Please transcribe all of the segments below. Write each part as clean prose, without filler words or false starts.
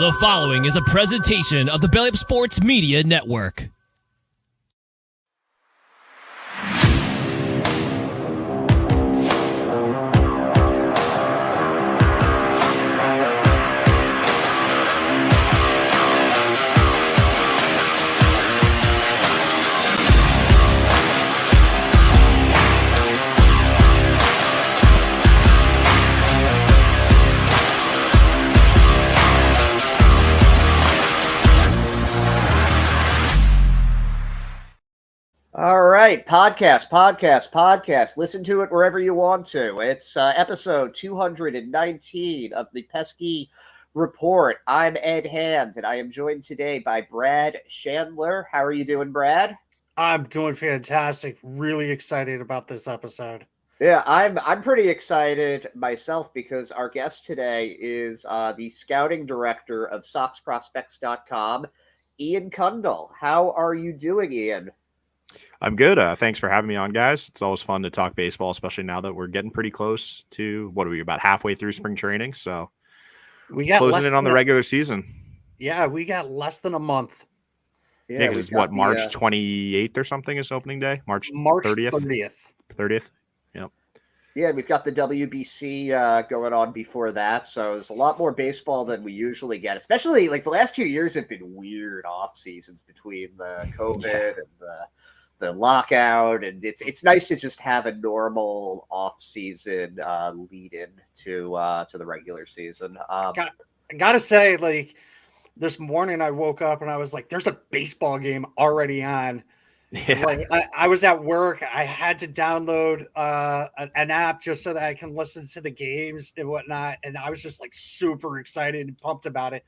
The following is a presentation of the Belly Up Sports Media Network. All right, podcast. Listen to it wherever you want to. It's episode 219 of the Pesky Report. I'm Ed Hand, and I am joined today by Brad Chandler. How are you doing, Brad? I'm doing fantastic. Really excited about this episode. Yeah, I'm pretty excited myself because our guest today is the scouting director of SoxProspects.com, Ian Cundall. How are you doing, Ian? I'm good. Thanks for having me on, guys. It's always fun to talk baseball, especially now that we're getting pretty close to, what are we, about halfway through spring training? So we got closing in on the regular season. Yeah, we got less than a month. Yeah, because it's what, March 28th or something is opening day? March 30th? 30th? Yep. Yeah, we've got the WBC going on before that, so there's a lot more baseball than we usually get, especially like the last 2 years have been weird off seasons between the COVID and the lockout, and it's nice to just have a normal off season lead in to the regular season. I gotta say, like this morning I woke up and I was like, "There's a baseball game already on." Yeah. Like I was at work, I had to download an app just so that I can listen to the games and whatnot, and I was just like super excited and pumped about it.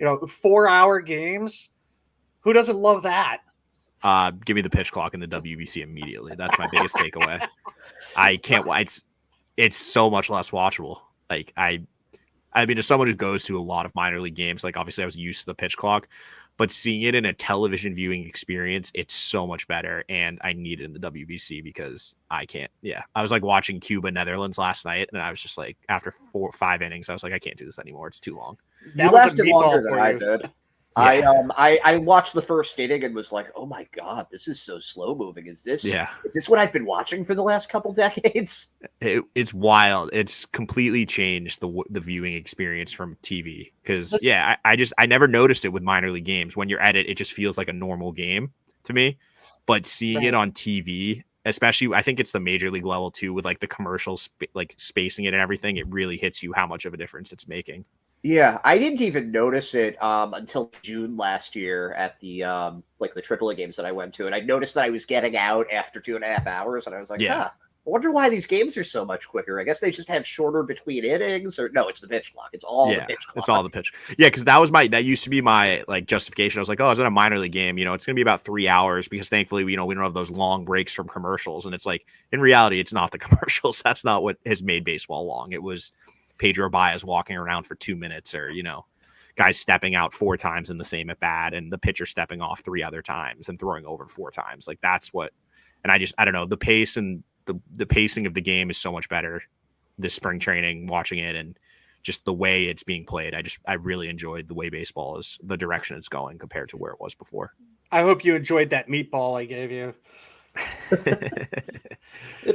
4-hour games. Who doesn't love that? Give me the pitch clock in the WBC immediately. That's my biggest takeaway. I can't. It's so much less watchable. Like I mean, as someone who goes to a lot of minor league games, like obviously I was used to the pitch clock, but seeing it in a television viewing experience, it's so much better. And I need it in the WBC because I can't. Yeah, I was like watching Cuba Netherlands last night, and I was just like, after 4 or 5 innings, I was like, I can't do this anymore. It's too long. You lasted longer than I did. Yeah. I watched the first inning and was like, oh my God, this is so slow moving. Is this what I've been watching for the last couple decades? It's wild. It's completely changed the viewing experience from TV. Because I never noticed it with minor league games. When you're at it, it just feels like a normal game to me. But seeing it on TV, especially, I think it's the major league level too, with like the commercials, like spacing it and everything, it really hits you how much of a difference it's making. Yeah, I didn't even notice it until June last year at the the AAA games that I went to, and I noticed that I was getting out after 2.5 hours, and I was like, I wonder why these games are so much quicker. I guess they just have shorter between innings, or no, it's the pitch clock. It's all the pitch clock. It's all the pitch. Yeah, because that used to be my like justification. I was like, oh, it's in a minor league game. It's going to be about 3 hours because thankfully we don't have those long breaks from commercials, and it's like in reality, it's not the commercials. That's not what has made baseball long. It was Pedro Baez walking around for 2 minutes, or guys stepping out 4 times in the same at bat, and the pitcher stepping off 3 other times and throwing over 4 times. Like that's what. And I don't know, the pace and the pacing of the game is so much better this spring training, watching it, and just the way it's being played. I really enjoyed the way baseball is, the direction it's going compared to where it was before. I hope you enjoyed that meatball I gave you.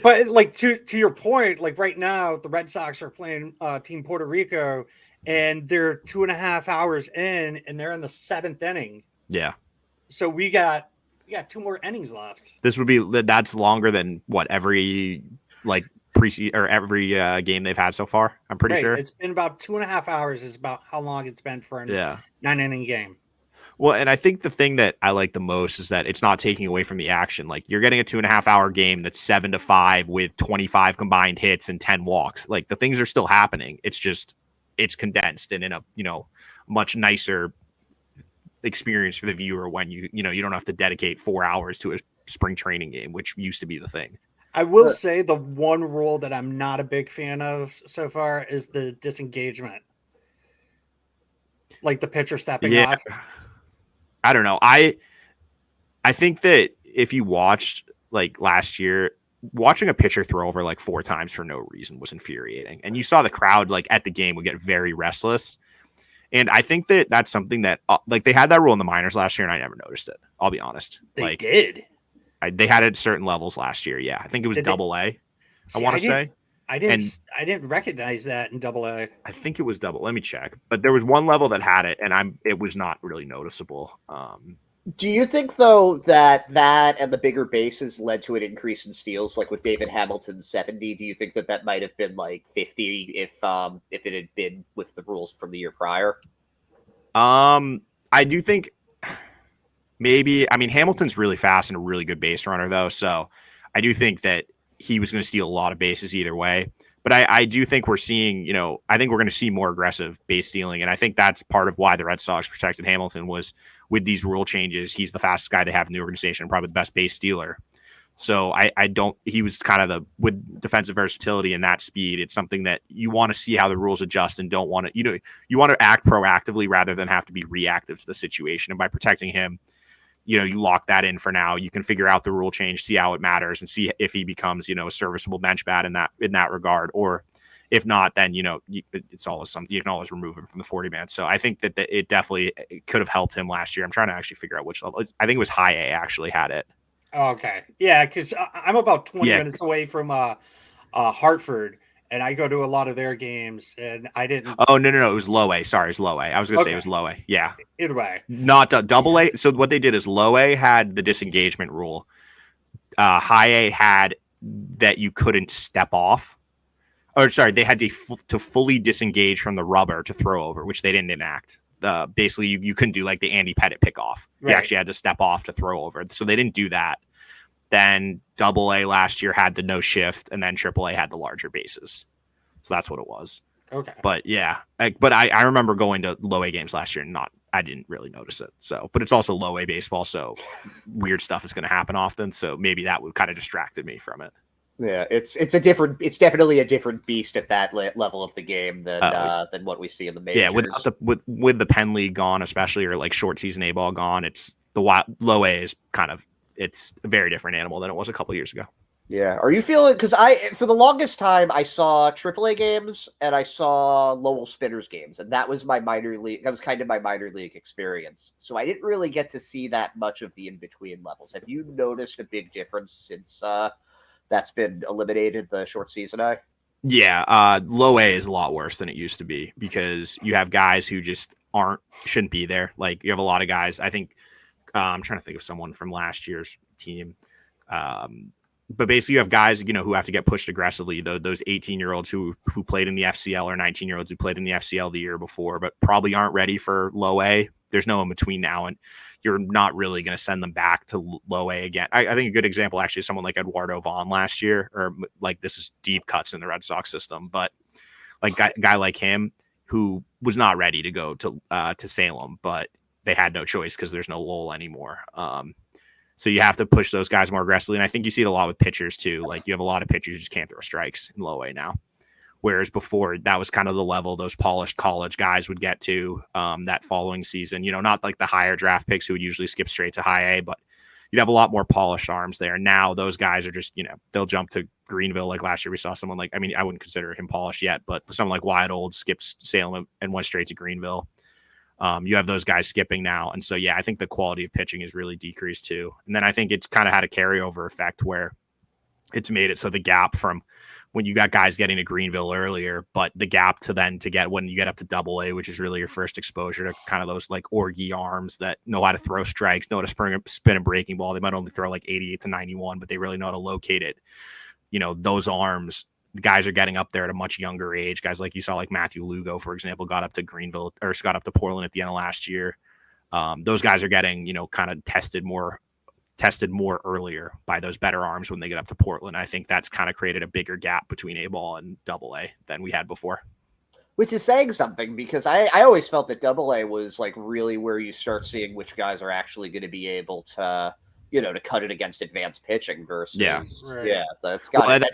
But like to your point, like right now the Red Sox are playing Team Puerto Rico, and they're 2.5 hours in, and they're in the 7th inning. Yeah. So we got 2 more innings left. That's longer than what every like preseason or every game they've had so far. I'm pretty sure it's been about 2.5 hours. Is about how long it's been for a 9-inning game. Well, and I think the thing that I like the most is that it's not taking away from the action. Like you're getting a 2.5-hour game that's 7-5 with 25 combined hits and 10 walks. Like the things are still happening. It's just, it's condensed and in a, much nicer experience for the viewer when you don't have to dedicate 4 hours to a spring training game, which used to be the thing. I will say the one rule that I'm not a big fan of so far is the disengagement. Like the pitcher stepping off. I don't know. I think that if you watched like last year, watching a pitcher throw over like 4 times for no reason was infuriating. And you saw the crowd like at the game would get very restless. And I think that that's something that like they had that rule in the minors last year, and I never noticed it. I'll be honest. They did. They had it at certain levels last year. Yeah, I think it was double A. I want to say. I didn't recognize that in Double A. I think it was double. Let me check. But there was one level that had it, and it was not really noticeable. Do you think though that and the bigger bases led to an increase in steals, like with David Hamilton's 70? Do you think that might have been like 50 if it had been with the rules from the year prior? I do think maybe. I mean, Hamilton's really fast and a really good base runner, though. So I do think that he was going to steal a lot of bases either way. But I do think we're seeing, I think we're going to see more aggressive base stealing. And I think that's part of why the Red Sox protected Hamilton was with these rule changes. He's the fastest guy they have in the organization, probably the best base stealer. So he was kind of with defensive versatility and that speed. It's something that you want to see how the rules adjust and don't want to, you want to act proactively rather than have to be reactive to the situation. And by protecting him, you lock that in for now. You can figure out the rule change, see how it matters, and see if he becomes, a serviceable bench bat in that regard. Or if not, then it's always something you can always remove him from the 40 man. So I think that it definitely could have helped him last year. I'm trying to actually figure out which level. I think it was high A actually had it. Okay, yeah, because I'm about 20 minutes away from Hartford. And I go to a lot of their games, and I didn't. Oh, no. It was low A. Sorry, it was low A. I was going to say it was low A. Yeah. Either way. Not double A. So what they did is low A had the disengagement rule. High A had that you couldn't step off. Or sorry, they had to fully disengage from the rubber to throw over, which they didn't enact. Basically, you couldn't do like the Andy Pettitte pickoff. Right. You actually had to step off to throw over. So they didn't do that. Then Double A last year had the no shift, and then Triple A had the larger bases. So that's what it was. Okay. But yeah, but I remember going to low A games last year and I didn't really notice it. So, but it's also low A baseball, so weird stuff is going to happen often. So maybe that would kind of distracted me from it. Yeah, it's definitely a different beast at that level of the game than what we see in the majors. Yeah, with the Penn League gone, especially, or like short season A ball gone, it's low A is kind of. It's a very different animal than it was a couple years ago. Yeah. Are you feeling, because for the longest time, I saw AAA games and I saw Lowell Spinners games, and that was my minor league. That was kind of my minor league experience. So I didn't really get to see that much of the in-between levels. Have you noticed a big difference since that's been eliminated, the short season A? Yeah. Low A is a lot worse than it used to be because you have guys who just shouldn't be there. Like you have a lot of guys, I think, I'm trying to think of someone from last year's team. But basically you have guys, who have to get pushed aggressively. Those 18-year-olds who played in the FCL or 19-year-olds who played in the FCL the year before, but probably aren't ready for low A. There's no in between now. And you're not really going to send them back to low A again. I think a good example actually is someone like Eduardo Vaughn last year, or like this is deep cuts in the Red Sox system, but like guy like him who was not ready to go to Salem, but they had no choice because there's no Lowell anymore. So you have to push those guys more aggressively. And I think you see it a lot with pitchers too. Like you have a lot of pitchers who just can't throw strikes in low A now. Whereas before that was kind of the level those polished college guys would get to that following season, not like the higher draft picks who would usually skip straight to high A, but you'd have a lot more polished arms there. Now those guys are just, they'll jump to Greenville. Like last year we saw someone like, I wouldn't consider him polished yet, but someone like Wyatt Old skipped Salem and went straight to Greenville. You have those guys skipping now. And so, yeah, I think the quality of pitching is really decreased too. And then I think it's kind of had a carryover effect where it's made it so the gap from when you got guys getting to Greenville earlier, but the gap to get when you get up to Double A, which is really your first exposure to kind of those like Orgy arms that know how to throw strikes, know how to spin a breaking ball. They might only throw like 88 to 91, but they really know how to locate it. Those arms, the guys are getting up there at a much younger age. Guys like you saw, like Matthew Lugo, for example, got up to Greenville or got up to Portland at the end of last year. Those guys are getting, kind of tested more earlier by those better arms when they get up to Portland. I think that's kind of created a bigger gap between A ball and Double A than we had before. Which is saying something because I always felt that Double A was like really where you start seeing which guys are actually going to be able to, to cut it against advanced pitching versus that's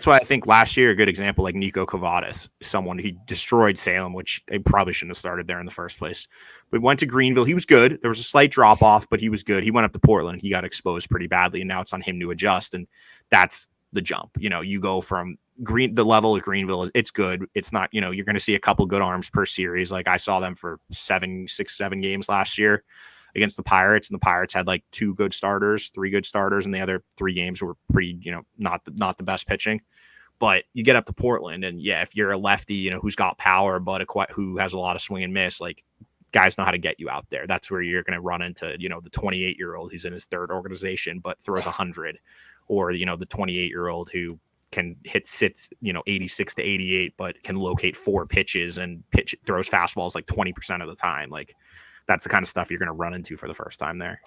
why I think last year a good example like Nico Cavadas, someone who destroyed Salem, which they probably shouldn't have started there in the first place. But went to Greenville, he was good. There was a slight drop off, but he was good. He went up to Portland, he got exposed pretty badly, and now it's on him to adjust. And that's the jump. You go from the level of Greenville, it's good. It's not, you're going to see a couple good arms per series. Like I saw them for 7 games last year against the Pirates, and the Pirates had like 3 good starters, and the other 3 games were pretty, not the best pitching. But you get up to Portland, and yeah, if you're a lefty, who's got power, but who has a lot of swing and miss, like guys know how to get you out there. That's where you're going to run into, the 28-year-old who's in his 3rd organization, but throws 100, or, the 28-year-old who can sits 86 to 88, but can locate 4 pitches and throws fastballs like 20% of the time. Like that's the kind of stuff you're going to run into for the first time there.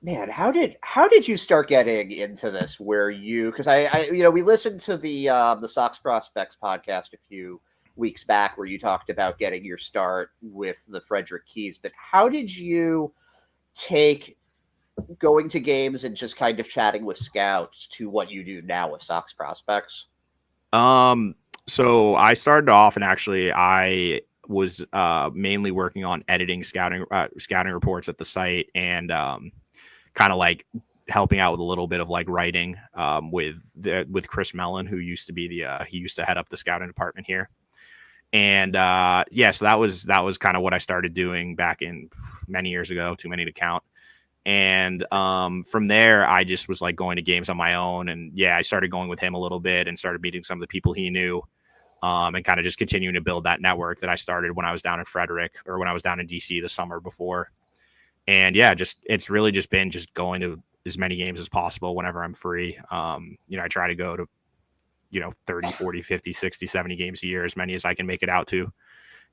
Man, how did you start getting into this? Because I we listened to the Sox Prospects podcast a few weeks back where you talked about getting your start with the Frederick Keys, but how did you take going to games and just kind of chatting with scouts to what you do now with Sox Prospects? So I started off, and actually I was mainly working on editing scouting reports at the site, and kind of like helping out with a little bit of like writing with Chris Mellon, who used to be he used to head up the scouting department here. And so that was kind of what I started doing back in many years ago, too many to count. And from there, I just was like going to games on my own. And yeah, I started going with him a little bit and started meeting some of the people he knew, and kind of just continuing to build that network that I started when I was down in Frederick, or when I was down in DC the summer before. And yeah, it's really just been just going to as many games as possible whenever I'm free. I try to go to, 30, 40, 50, 60, 70 games a year, as many as I can make it out to.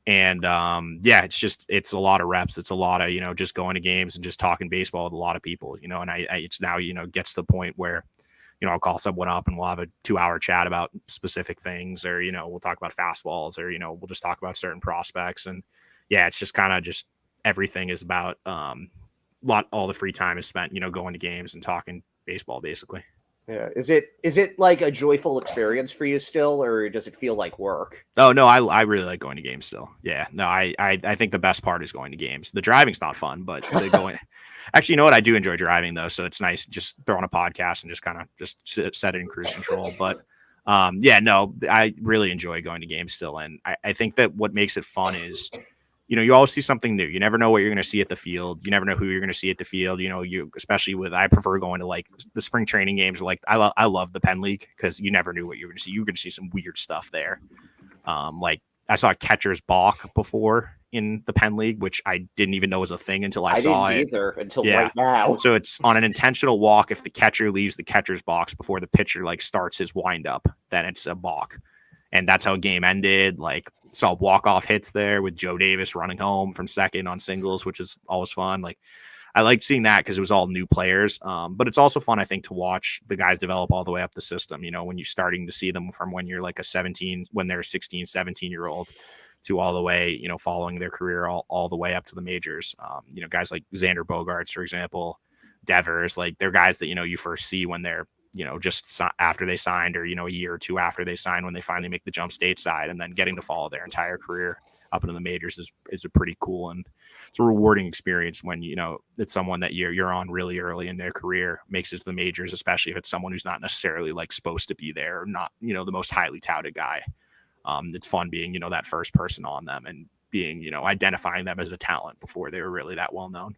And it's a lot of reps. It's a lot of, just going to games and just talking baseball with a lot of people, and it's now, gets to the point where, I'll call someone up and we'll have a 2-hour chat about specific things, or, we'll talk about fastballs, or, we'll just talk about certain prospects. And yeah, it's just kind of just everything is about all the free time is spent, going to games and talking baseball basically. Yeah. Is it like a joyful experience for you still, or does it feel like work? Oh no, I really like going to games still. Yeah. No, I think the best part is going to games. The driving's not fun, but the going actually, you know what? I do enjoy driving though. So it's nice just throwing a podcast and just kind of just set it in cruise control. But I really enjoy going to games still. And I think that what makes it fun is, you always see something new. You never know what you're going to see at the field. You never know who you're going to see at the field. Especially I prefer going to like the spring training games. Like I love the Penn League because you never knew what you were going to see. You were going to see some weird stuff there. Like I saw a catcher's balk before in the Penn League, which I didn't even know was a thing until I saw didn't it. Either until right now. So it's on an intentional walk. If the catcher leaves the catcher's box before the pitcher like starts his windup, then it's a balk. And that's how a game ended. Like saw walk-off hits there with Joe Davis running home from second on singles, which is always fun. Like I liked seeing that because it was all new players. But it's also fun, I think, to watch the guys develop all the way up the system, when you're starting to see them from when you're like when they're 16, 17-year-old to all the way, following their career all the way up to the majors. Guys like Xander Bogaerts, for example, Devers, like they're guys that, you first see when they're, just after they signed, or, a year or two after they signed, when they finally make the jump stateside, and then getting to follow their entire career up into the majors is a pretty cool, and it's a rewarding experience when, it's someone that you're on really early in their career makes it to the majors, especially if it's someone who's not necessarily like supposed to be there, or not, the most highly touted guy. It's fun being, that first person on them, and being, identifying them as a talent before they were really that well known.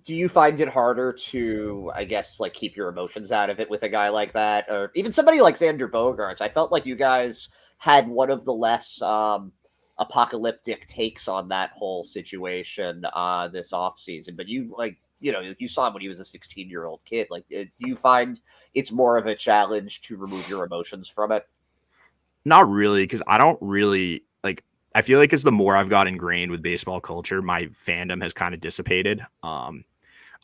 Do you find it harder to, I guess, like keep your emotions out of it with a guy like that, or even somebody like Xander Bogaerts? I felt like you guys had one of the less apocalyptic takes on that whole situation this offseason, but you saw him when he was a 16-year-old kid. Like, do you find it's more of a challenge to remove your emotions from it? Not really, because I don't really like. I feel like as the more I've got ingrained with baseball culture, my fandom has kind of dissipated.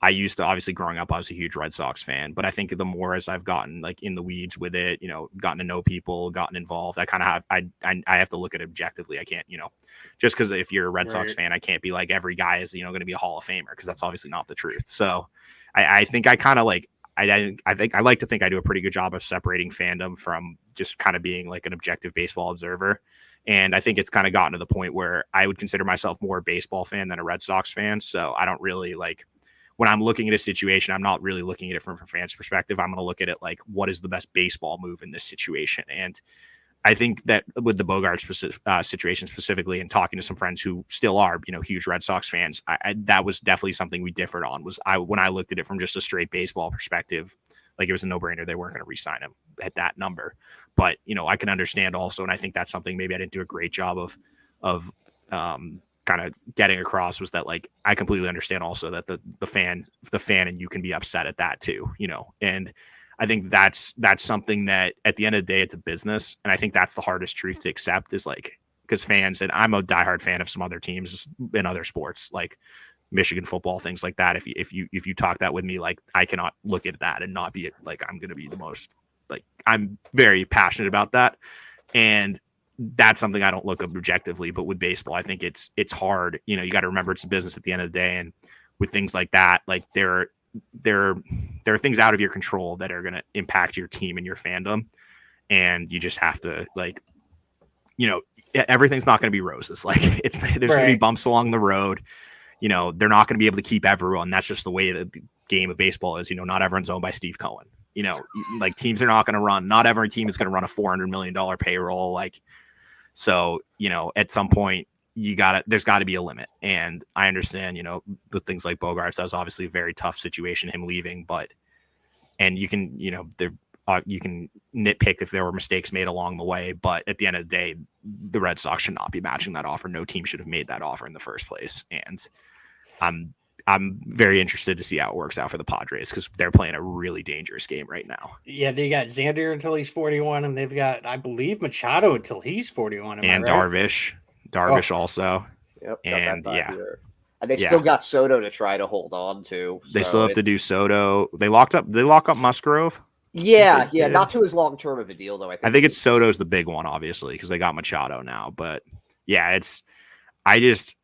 I used to, obviously growing up, I was a huge Red Sox fan, but I think the more as I've gotten like in the weeds with it, gotten to know people, gotten involved, I kind of have, I have to look at it objectively. I can't, just because if you're a Red Sox fan, I can't be like every guy is, going to be a Hall of Famer, because that's obviously not the truth. So I think I kind of like, I think I like to think I do a pretty good job of separating fandom from just kind of being like an objective baseball observer. And I think it's kind of gotten to the point where I would consider myself more a baseball fan than a Red Sox fan. So I don't really like, when I'm looking at a situation, I'm not really looking at it from a fan's perspective. I'm going to look at it like, what is the best baseball move in this situation? And I think that with the Bogaerts situation specifically, and talking to some friends who still are, huge Red Sox fans, that was definitely something we differed on. When I looked at it from just a straight baseball perspective, like it was a no-brainer. They weren't going to re-sign him at that number. But I can understand also, and I think that's something maybe I didn't do a great job of kind of getting across, was that like I completely understand also that the fan and you can be upset at that too, and I think that's something that at the end of the day, it's a business. And I think that's the hardest truth to accept, is like, because fans, and I'm a diehard fan of some other teams in other sports, like Michigan football, things like that. If you talk that with me, like I cannot look at that and not be like, I'm going to be the most, like, I'm very passionate about that. And that's something I don't look up objectively, but with baseball, I think it's hard. You got to remember it's a business at the end of the day. And with things like that, like there are things out of your control that are going to impact your team and your fandom. And you just have to, like, everything's not going to be roses. Like there's going to be bumps along the road. They're not going to be able to keep everyone. That's just the way that the game of baseball is. Not everyone's owned by Steve Cohen. Like teams are not going to run. Not every team is going to run a $400 million payroll. Like, so, at some point, there's got to be a limit. And I understand, with things like Bogaerts, that was obviously a very tough situation, him leaving, and you can, you can nitpick if there were mistakes made along the way, but at the end of the day, the Red Sox should not be matching that offer. No team should have made that offer in the first place. And I'm very interested to see how it works out for the Padres, because they're playing a really dangerous game right now. Yeah, they got Xander until he's 41, and they've got, I believe, Machado until he's 41. And Darvish also. Yep. And and they still got Soto to try to hold on to. So they still have to do Soto. They lock up Musgrove. Yeah, not to as long term of a deal though. I think it's Soto's the big one, obviously, because they got Machado now. But yeah, Xander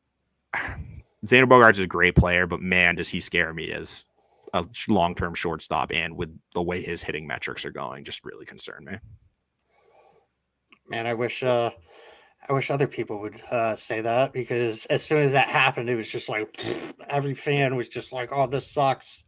Bogaerts is a great player, but man, does he scare me as a long-term shortstop, and with the way his hitting metrics are going, just really concern me. Man, I wish other people would say that, because as soon as that happened, it was just like every fan was just like, "Oh, this sucks."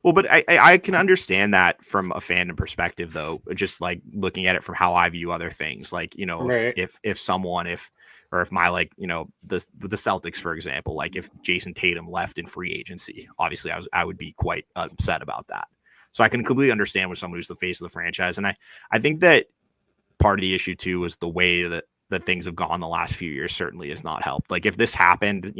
Well, but I can understand that from a fandom perspective, though, just like looking at it from how I view other things. Like, Right. if my, like, the Celtics, for example, like if Jason Tatum left in free agency, obviously I would be quite upset about that. So I can completely understand with someone who's the face of the franchise. And I think that part of the issue too is the way that things have gone the last few years certainly has not helped. Like if this happened,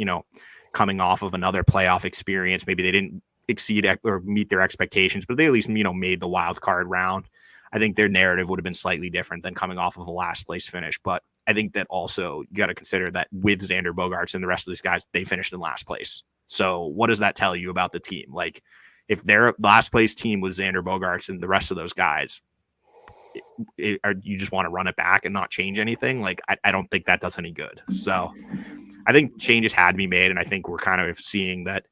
coming off of another playoff experience, maybe they didn't exceed or meet their expectations, but they at least, made the wild card round. I think their narrative would have been slightly different than coming off of a last place finish. But I think that also you got to consider that with Xander Bogaerts and the rest of these guys, they finished in last place. So what does that tell you about the team? Like if their last place team with Xander Bogaerts and the rest of those guys, you just want to run it back and not change anything? Like I don't think that does any good. So I think changes had to be made, and I think we're kind of seeing that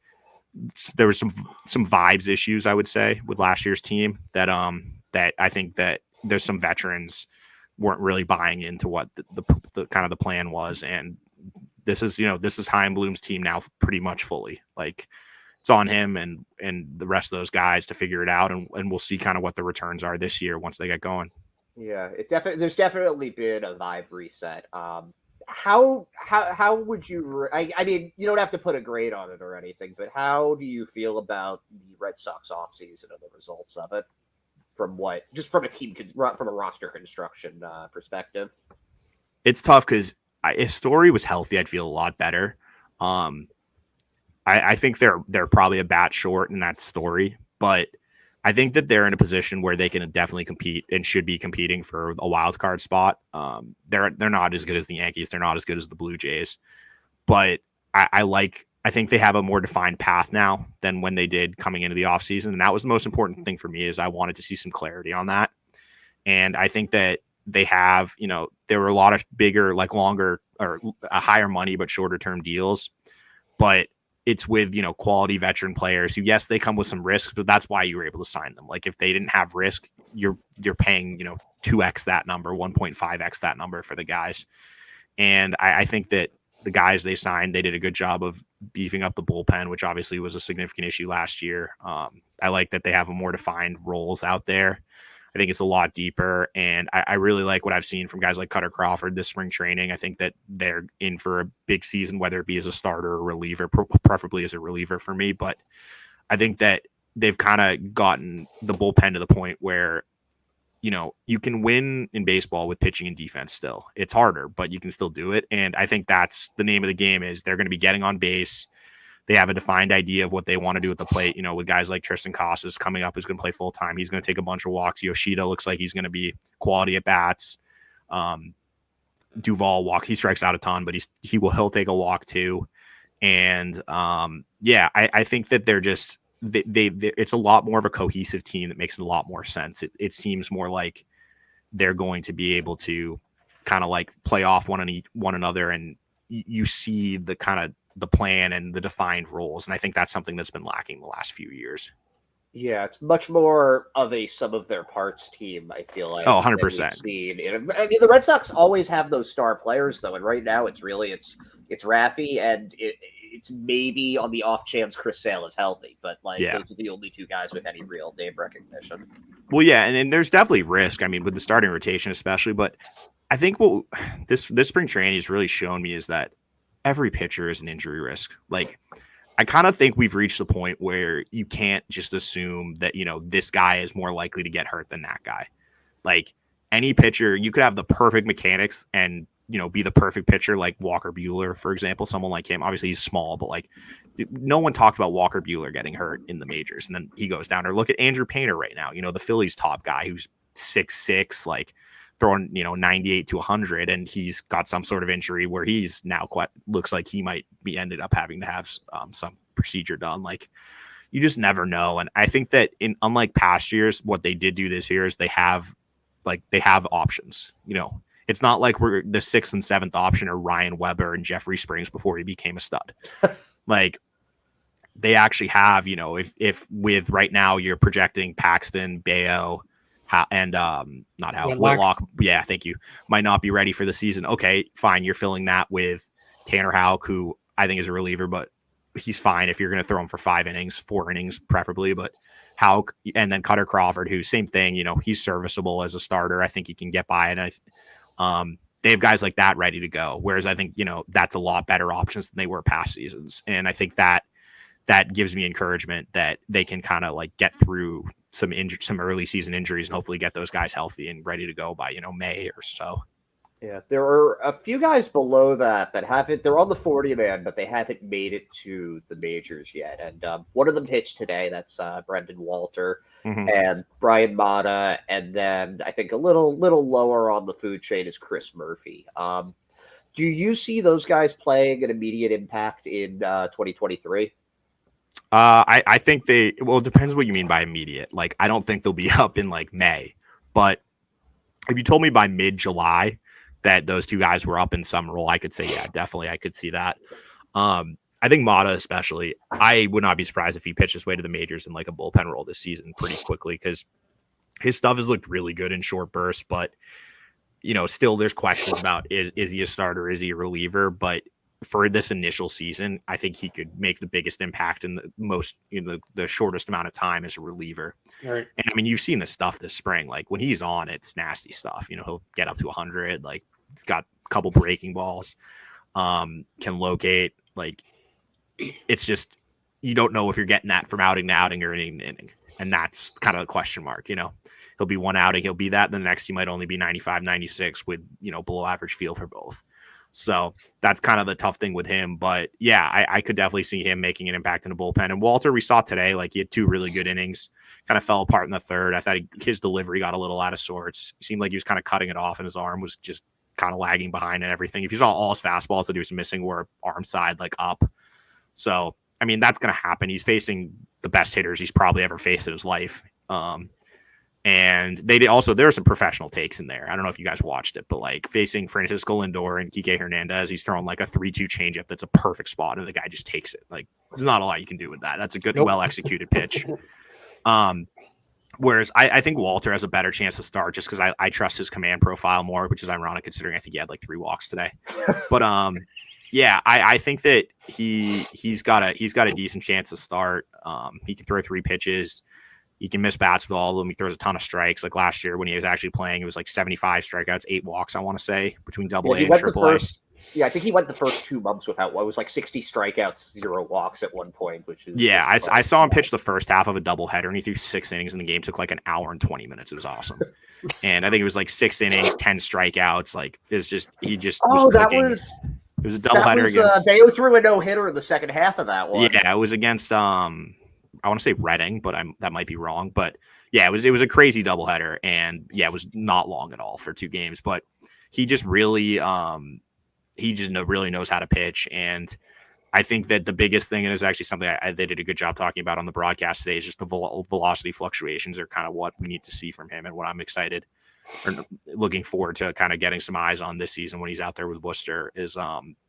there was some vibes issues, I would say, with last year's team that I think that there's some veterans weren't really buying into what the kind of the plan was. And this is Chaim Bloom's team now pretty much fully. Like it's on him and the rest of those guys to figure it out. And we'll see kind of what the returns are this year once they get going. Yeah, there's definitely been a vibe reset. How would you? I mean, you don't have to put a grade on it or anything, but how do you feel about the Red Sox offseason and the results of it? From a roster construction perspective, it's tough because if Story was healthy, I'd feel a lot better. I think they're probably a bat short in that Story, but I think that they're in a position where they can definitely compete and should be competing for a wild card spot. They're not as good as the Yankees. They're not as good as the Blue Jays, but I think they have a more defined path now than when they did coming into the offseason. And that was the most important thing for me, is I wanted to see some clarity on that. And I think that they have, there were a lot of bigger, like longer or a higher money, but shorter term deals. But it's with, quality veteran players who, yes, they come with some risks, but that's why you were able to sign them. Like if they didn't have risk, you're paying, 2x that number, 1.5x that number for the guys. And I think that the guys they signed, they did a good job of beefing up the bullpen, which obviously was a significant issue last year. I like that they have a more defined roles out there. I think it's a lot deeper, and I really like what I've seen from guys like Cutter Crawford this spring training. I think that they're in for a big season, whether it be as a starter or reliever, preferably as a reliever for me. But I think that they've kind of gotten the bullpen to the point where, you know, you can win in baseball with pitching and defense still. It's harder, but you can still do it. And I think that's the name of the game is they're going to be getting on base. They have a defined idea of what they want to do at the plate, you know, with guys like Tristan Casas coming up, who's going to play full time. He's going to take a bunch of walks. Yoshida looks like he's going to be quality at bats. Duvall he strikes out a ton, but he'll take a walk too. And I think that they're just, it's a lot more of a cohesive team that makes a lot more sense. It seems more like they're going to be able to kind of like play off one another, and you see the kind of the plan and the defined roles. And I think that's something that's been lacking the last few years. Yeah, it's much more of a sum of their parts team, I feel like. Oh, 100%. I mean, the Red Sox always have those star players, though, and right now it's Raffy, and it's maybe on the off chance Chris Sale is healthy, but those are the only two guys with any real name recognition. Well, yeah, and there's definitely risk, I mean, with the starting rotation especially, but I think what this spring training has really shown me is that every pitcher is an injury risk. Like, I kind of think we've reached the point where you can't just assume that, you know, this guy is more likely to get hurt than that guy. Like, any pitcher, you could have the perfect mechanics and, you know, be the perfect pitcher, like Walker Buehler, for example, someone like him. Obviously he's small, but like no one talks about Walker Buehler getting hurt in the majors and then he goes down. Or look at Andrew Painter right now, you know, the Phillies top guy who's 6'6", like throwing, you know, 98 to 100, and he's got some sort of injury where he's now looks like he might be ended up having to have some procedure done. Like, you just never know. And I think that unlike past years, what they did do this year is they have options. You know, it's not like we're the 6th and 7th option or Ryan Weber and Jeffrey Springs before he became a stud. Like, they actually have, you know, if with right now you're projecting Paxton, Bayo, and Whitlock, yeah, thank you, might not be ready for the season. Okay, fine. You're filling that with Tanner Houck, who I think is a reliever, but he's fine if you're going to throw him for 4 innings preferably. But Houck, and then Cutter Crawford, who same thing, you know, he's serviceable as a starter. I think he can get by, and they have guys like that ready to go. Whereas I think, you know, that's a lot better options than they were past seasons, and I think that gives me encouragement that they can kind of like get through some early season injuries and hopefully get those guys healthy and ready to go by, you know, May or so. Yeah, there are a few guys below that haven't. They're on the 40-man, but they haven't made it to the majors yet. And one of them pitched today. That's Brendan Walter and Brian Mata, and then I think a little lower on the food chain is Chris Murphy. Do you see those guys playing an immediate impact in 2023? I think it depends what you mean by immediate. Like, I don't think they'll be up in like May, but if you told me by mid-July that those two guys were up in some role, I could say, yeah, definitely. I could see that. I think Mata, especially, I would not be surprised if he pitched his way to the majors in like a bullpen role this season pretty quickly, because his stuff has looked really good in short bursts, but, you know, still there's questions about is he a starter? Is he a reliever? But for this initial season, I think he could make the biggest impact in the shortest amount of time as a reliever. Right. And I mean, you've seen the stuff this spring. Like, when he's on, it's nasty stuff. You know, he'll get up to 100. Like, he's got a couple breaking balls, can locate. Like, it's just, you don't know if you're getting that from outing to outing or inning to inning. And that's kind of a question mark. You know, he'll be one outing, he'll be that. The next, he might only be 95, 96 with, you know, below average feel for both. So that's kind of the tough thing with him. But yeah, I could definitely see him making an impact in the bullpen. And Walter, we saw today, like, he had 2 really good innings, kind of fell apart in the third. I thought his delivery got a little out of sorts. It seemed like he was kind of cutting it off, and his arm was just kind of lagging behind and everything. If you saw all his fastballs that he was missing were arm side, like up. So, I mean, that's going to happen. He's facing the best hitters he's probably ever faced in his life. And there are some professional takes in there. I don't know if you guys watched it, but like, facing Francisco Lindor and Kike Hernandez, he's throwing like a 3-2 changeup that's a perfect spot, and the guy just takes it. Like, there's not a lot you can do with that. That's a good, well-executed pitch. Whereas I think Walter has a better chance to start just because I trust his command profile more, which is ironic considering I think he had like 3 walks today. But Yeah, I think that he's got a decent chance to start. He can throw 3 pitches. He can miss bats with all of them. He throws a ton of strikes. Like last year when he was actually playing, it was like 75 strikeouts, 8 walks, I want to say, between Double A and Triple A. Yeah, I think he went the first 2 months without what was like 60 strikeouts, 0 walks at one point, which is I saw him pitch the first half of a doubleheader, and he threw 6 innings, and the game took like an hour and 20 minutes. It was awesome. And I think it was like 6 innings, 10 strikeouts. Like it's just he just it was a doubleheader against. Bayo threw a no-hitter in the second half of that one. Yeah, it was against I want to say Reading, but that might be wrong. But yeah, it was a crazy doubleheader, and yeah, it was not long at all for 2 games. But he just really really knows how to pitch, and I think that the biggest thing, and is actually something they did a good job talking about on the broadcast today, is just the velocity fluctuations are kind of what we need to see from him, and what I'm excited or looking forward to kind of getting some eyes on this season when he's out there with Worcester is,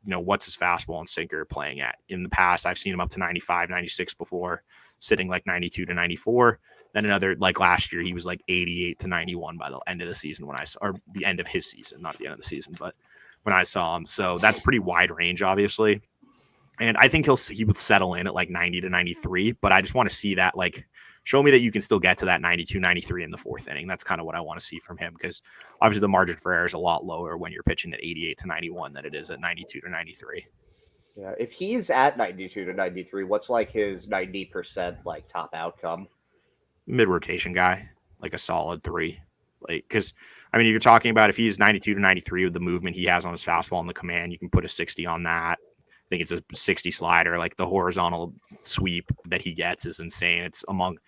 what's his fastball and sinker playing at. In the past, I've seen him up to 95, 96 before, sitting like 92 to 94. Then another, like last year, he was like 88 to 91 by the end of the season or the end of his season, not the end of the season, but when I saw him. So that's pretty wide range, obviously. And I think he would settle in at like 90 to 93, but I just want to see that, like, show me that you can still get to that 92, 93 in the 4th inning. That's kind of what I want to see from him, because obviously the margin for error is a lot lower when you're pitching at 88 to 91 than it is at 92 to 93. Yeah, if he's at 92 to 93, what's like his 90% like top outcome? Mid-rotation guy, like a solid 3. Like, because I mean, if you're talking about if he's 92 to 93 with the movement he has on his fastball and the command, you can put a 60 on that. I think it's a 60 slider. Like the horizontal sweep that he gets is insane. It's among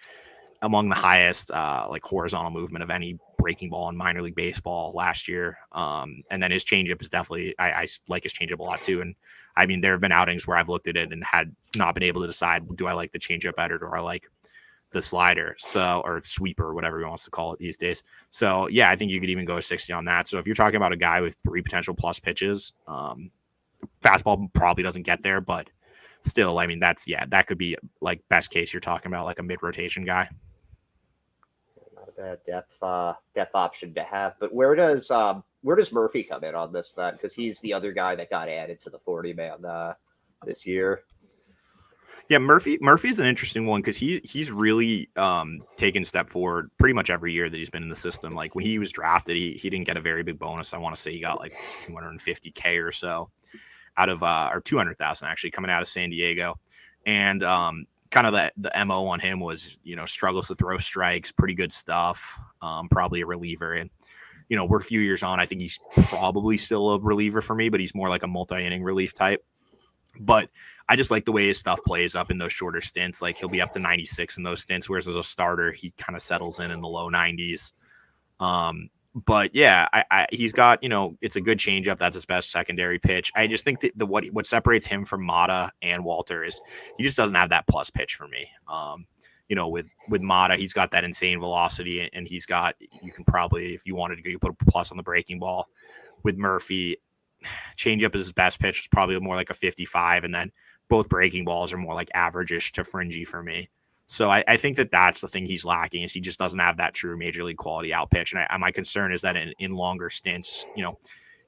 the highest like horizontal movement of any breaking ball in minor league baseball last year. And then his changeup is definitely, I like his changeup a lot too. And I mean, there have been outings where I've looked at it and had not been able to decide, do I like the changeup better, or do I like the slider, or sweeper, whatever he wants to call it these days. So yeah, I think you could even go 60 on that. So if you're talking about a guy with 3 potential plus pitches, fastball probably doesn't get there, but still, I mean, that could be like best case. You're talking about like a mid-rotation guy. Not a bad depth option to have. But where does Murphy come in on this then? Because he's the other guy that got added to the 40-man this year. Yeah, Murphy's an interesting one because he's really taken a step forward pretty much every year that he's been in the system. Like when he was drafted, he didn't get a very big bonus. I want to say he got like $250K or so out of or 200,000 actually coming out of San Diego. And kind of the MO on him was, struggles to throw strikes, pretty good stuff, probably a reliever. And we're a few years on. I think he's probably still a reliever for me, but he's more like a multi-inning relief type. But I just like the way his stuff plays up in those shorter stints. Like he'll be up to 96 in those stints, whereas as a starter, he kind of settles in the low 90s. But yeah, he's got, it's a good changeup. That's his best secondary pitch. I just think that what separates him from Mata and Walter is he just doesn't have that plus pitch for me. With Mata, he's got that insane velocity, and he's got, you can probably, if you wanted to go, you put a plus on the breaking ball. With Murphy, changeup is his best pitch. It's probably more like a 55, and then both breaking balls are more like average-ish to fringy for me. So I think that's the thing he's lacking, is he just doesn't have that true major league quality out pitch. And my concern is that in longer stints,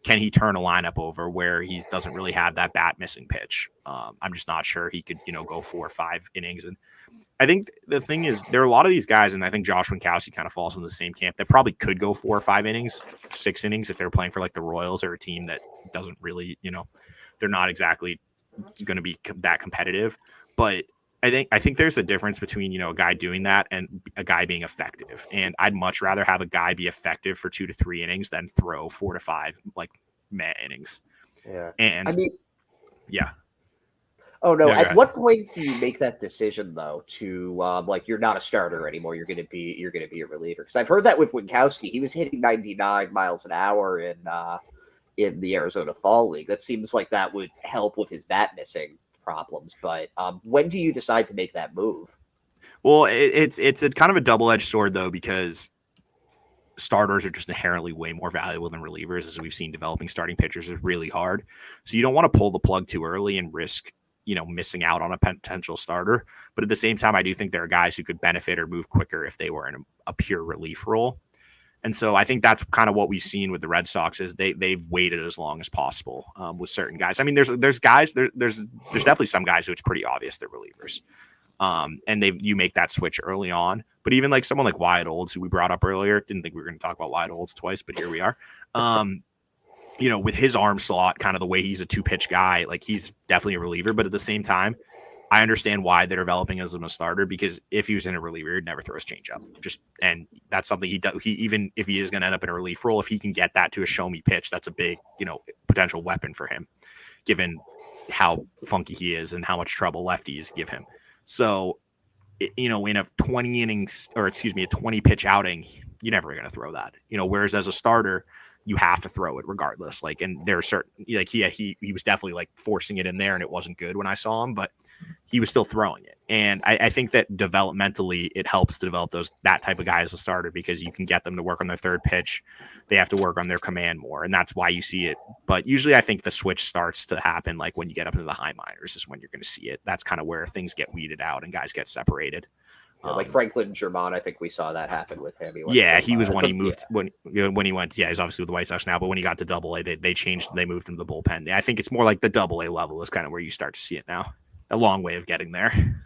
can he turn a lineup over where he doesn't really have that bat missing pitch? I'm just not sure he could, go 4 or 5 innings. And I think the thing is, there are a lot of these guys, and I think Josh Winkowski kind of falls in the same camp, that probably could go 4 or 5 innings, 6 innings if they're playing for like the Royals or a team that doesn't really, they're not exactly going to be that competitive. But I think there's a difference between, a guy doing that and a guy being effective. And I'd much rather have a guy be effective for 2 to 3 innings than throw 4 to 5 like meh innings. Yeah. And yeah. Oh no! Yeah, at what point do you make that decision though to like you're not a starter anymore? You're gonna be a reliever, because I've heard that with Winkowski. He was hitting 99 miles an hour in the Arizona Fall League. That seems like that would help with his bat missing problems. But when do you decide to make that move? Well, it's a kind of a double-edged sword though, because starters are just inherently way more valuable than relievers. As we've seen, developing starting pitchers is really hard. So you don't want to pull the plug too early and risk, missing out on a potential starter. But at the same time, I do think there are guys who could benefit or move quicker if they were in a pure relief role. And so I think that's kind of what we've seen with the Red Sox is they've waited as long as possible with certain guys. I mean, there's guys there's definitely some guys who it's pretty obvious they're relievers, and you make that switch early on. But even like someone like Wyatt Olds, who we brought up earlier, didn't think we were going to talk about Wyatt Olds twice, but here we are. With his arm slot, kind of the way he's a 2-pitch guy, like he's definitely a reliever. But at the same time, I understand why they're developing as a starter, because if he was in a reliever, he'd never throw his changeup. And that's something he does. He, even if he is going to end up in a relief role, if he can get that to a show me pitch, that's a big, potential weapon for him, given how funky he is and how much trouble lefties give him. So, in a 20 innings, or excuse me, a 20 pitch outing, you're never going to throw that. Whereas as a starter, you have to throw it regardless. Like, and there are certain, like he was definitely like forcing it in there, and it wasn't good when I saw him, but he was still throwing it. And I think that developmentally it helps to develop that type of guy as a starter, because you can get them to work on their third pitch. They have to work on their command more, and that's why you see it. But usually I think the switch starts to happen like when you get up into the high minors is when you're going to see it. That's kind of where things get weeded out and guys get separated. Like Franklin German, I think we saw that happen with him. He was when he moved when he went. Yeah, he's obviously with the White Sox now, but when he got to Double-A, they changed. They moved him to the bullpen. I think it's more like the Double-A level is kind of where you start to see it now. A long way of getting there.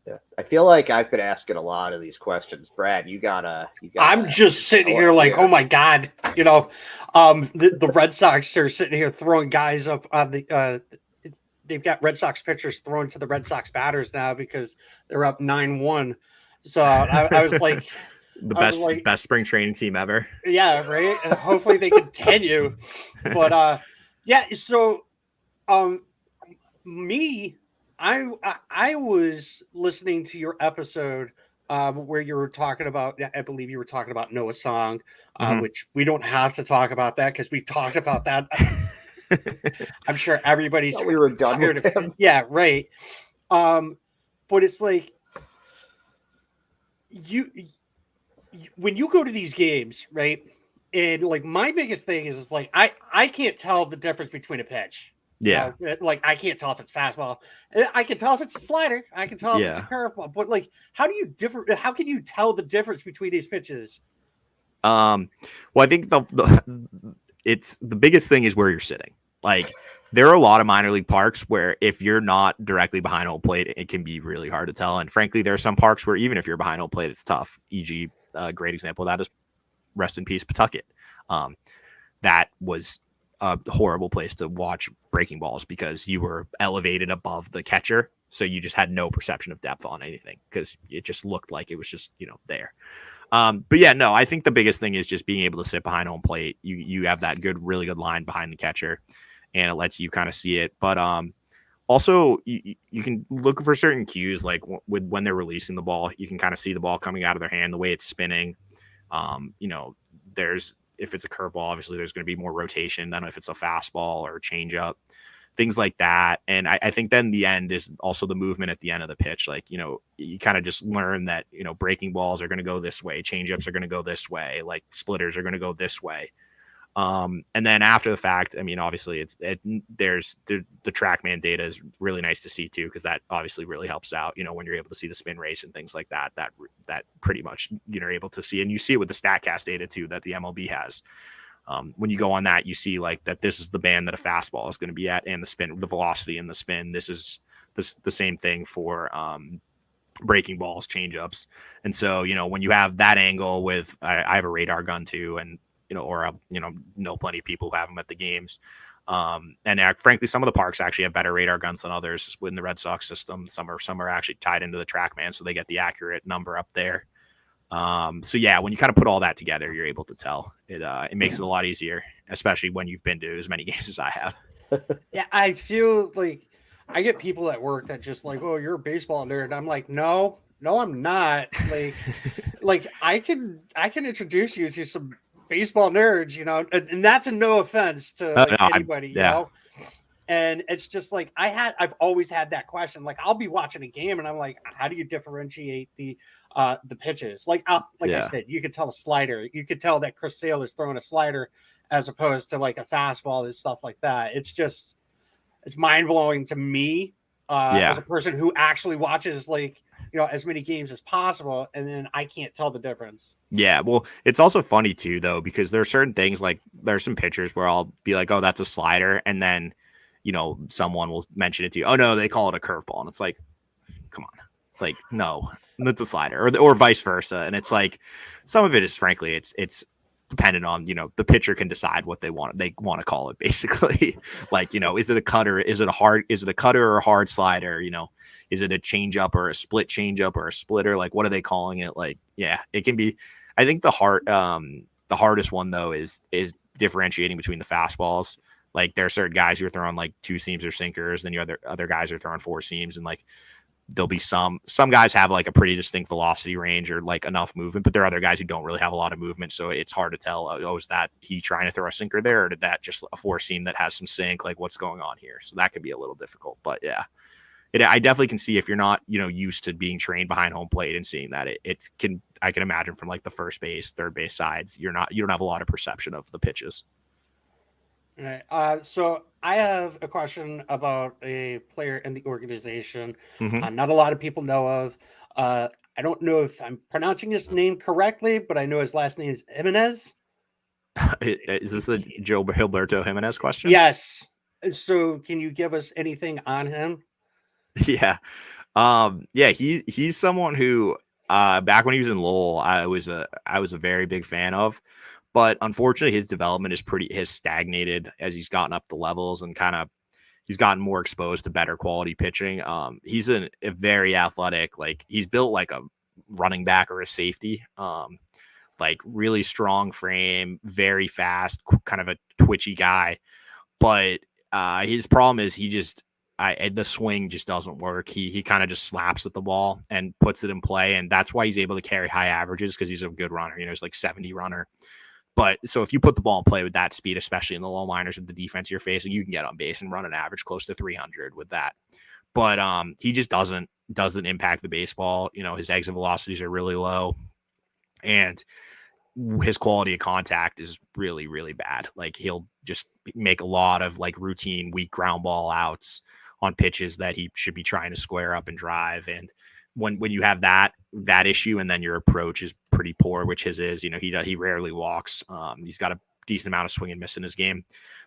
Yeah, I feel like I've been asking a lot of these questions. Brad, you gotta. I'm just sitting here like, oh my god, the Red Sox are sitting here throwing guys up on the. They've got Red Sox pitchers thrown to the Red Sox batters now because they're up 9-1. So I was like, the best spring training team ever. Yeah, right. And hopefully they continue. But yeah. So, I was listening to your episode where you were talking about. I believe you were talking about Noah Song, which we don't have to talk about that because we talked about that. I'm sure everybody's. We were done with him. Yeah, right. But it's like when you go to these games, right? And like my biggest thing is like I can't tell the difference between a pitch. Yeah. Like I can't tell if it's fastball. I can tell if it's a slider. I can tell if it's a curveball. But like, how can you tell the difference between these pitches? Well, I think it's the biggest thing is where you're sitting. Like, there are a lot of minor league parks where if you're not directly behind home plate, it can be really hard to tell. And frankly, there are some parks where even if you're behind home plate, it's tough. E.g., a great example of that is rest in peace, Pawtucket. That was a horrible place to watch breaking balls because you were elevated above the catcher. So you just had no perception of depth on anything because it just looked like it was just, there. But yeah, no, I think the biggest thing is just being able to sit behind home plate. You have that really good line behind the catcher, and it lets you kind of see it. But also you can look for certain cues, like when they're releasing the ball, you can kind of see the ball coming out of their hand, the way it's spinning. If it's a curveball, obviously there's going to be more rotation than if it's a fastball or a changeup, things like that. And I think then the end is also the movement at the end of the pitch. Like, you kind of just learn that, breaking balls are going to go this way. Changeups are going to go this way. Like splitters are going to go this way. And then after the fact, I mean, obviously there's the TrackMan data is really nice to see too, because that obviously really helps out, when you're able to see the spin race and things like that, that pretty much you're able to see. And you see it with the StatCast data too, that the MLB has. When you go on that, you see like that this is the band that a fastball is going to be at, and the spin, the velocity and the spin. This is the same thing for breaking balls, changeups. And so, when you have that angle with, I have a radar gun too, and know plenty of people who have them at the games. And frankly, some of the parks actually have better radar guns than others within the Red Sox system. Some are actually tied into the TrackMan, so they get the accurate number up there. So yeah, when you kind of put all that together, you're able to tell. It makes it a lot easier, especially when you've bin to as many games as I have. Yeah, I feel like I get people at work that just like, oh, you're a baseball nerd. I'm like, no, I'm not. Like I can introduce you to some baseball nerds, and that's a no offense to anybody, And it's just like I've always had that question. Like I'll be watching a game and I'm like, how do you differentiate the pitches? Like I said, you could tell a slider. You could tell that Chris Sale is throwing a slider as opposed to like a fastball and stuff like that. It's mind blowing to me as a person who actually watches like as many games as possible, and then I can't tell the difference. Yeah, well, it's also funny too, though, because there are certain things like there's some pitchers where I'll be like, "Oh, that's a slider," and then, someone will mention it to you. Oh no, they call it a curveball, and it's like, come on, like no, that's a slider, or vice versa. And it's like some of it is frankly, it's dependent on the pitcher can decide what they want to call it basically. Like is it a cutter? Is it a cutter or a hard slider? Is it a changeup or a split changeup or a splitter? Like what are they calling it? Like yeah, it can be. I think the hardest one though is differentiating between the fastballs. Like there are certain guys who are throwing like two seams or sinkers, then other guys are throwing four seams, and like there'll be some guys have like a pretty distinct velocity range or like enough movement, but there are other guys who don't really have a lot of movement, so it's hard to tell. Oh, is that he trying to throw a sinker there, or did that just a four seam that has some sink? Like what's going on here? So that could be a little difficult, but yeah. I definitely can see if you're not, used to being trained behind home plate and seeing that I can imagine from like the first base, third base sides, you don't have a lot of perception of the pitches. All right. So I have a question about a player in the organization. Mm-hmm. Not a lot of people know of. I don't know if I'm pronouncing his name correctly, but I know his last name is Jimenez. Is this a Joe Gilberto Jimenez question? Yes. So can you give us anything on him? Yeah. He's someone who back when he was in Lowell, I was a very big fan of, but unfortunately his development has stagnated as he's gotten up the levels and he's gotten more exposed to better quality pitching. He's a very athletic, like he's built like a running back or a safety, like really strong frame, very fast, kind of a twitchy guy. But his problem is the swing just doesn't work. He kind of just slaps at the ball and puts it in play. And that's why he's able to carry high averages, because he's a good runner. He's like 70 runner. But so if you put the ball in play with that speed, especially in the low minors with the defense you're facing, you can get on base and run an average close to 300 with that. But he just doesn't impact the baseball. His exit velocities are really low, and his quality of contact is really, really bad. Like he'll just make a lot of like routine weak ground ball outs on pitches that he should be trying to square up and drive. And when you have that issue, and then your approach is pretty poor, which his is, he rarely walks. He's got a decent amount of swing and miss in his game.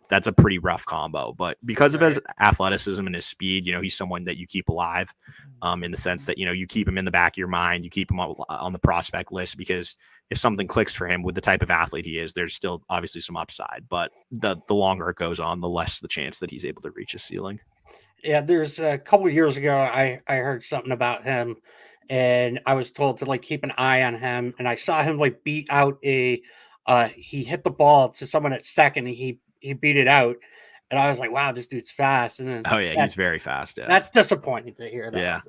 That's a pretty rough combo. But because of his athleticism and his speed, he's someone that you keep alive, in the sense that, you keep him in the back of your mind, you keep him on the prospect list, because if something clicks for him with the type of athlete he is, there's still obviously some upside. But the longer it goes on, the less the chance that he's able to reach his ceiling. Yeah, there's a couple of years ago, I heard something about him, and I was told to like keep an eye on him. And I saw him like beat out he hit the ball to someone at second, and he beat it out. And I was like, wow, this dude's fast. And then He's very fast. Yeah. That's disappointing to hear that. Yeah.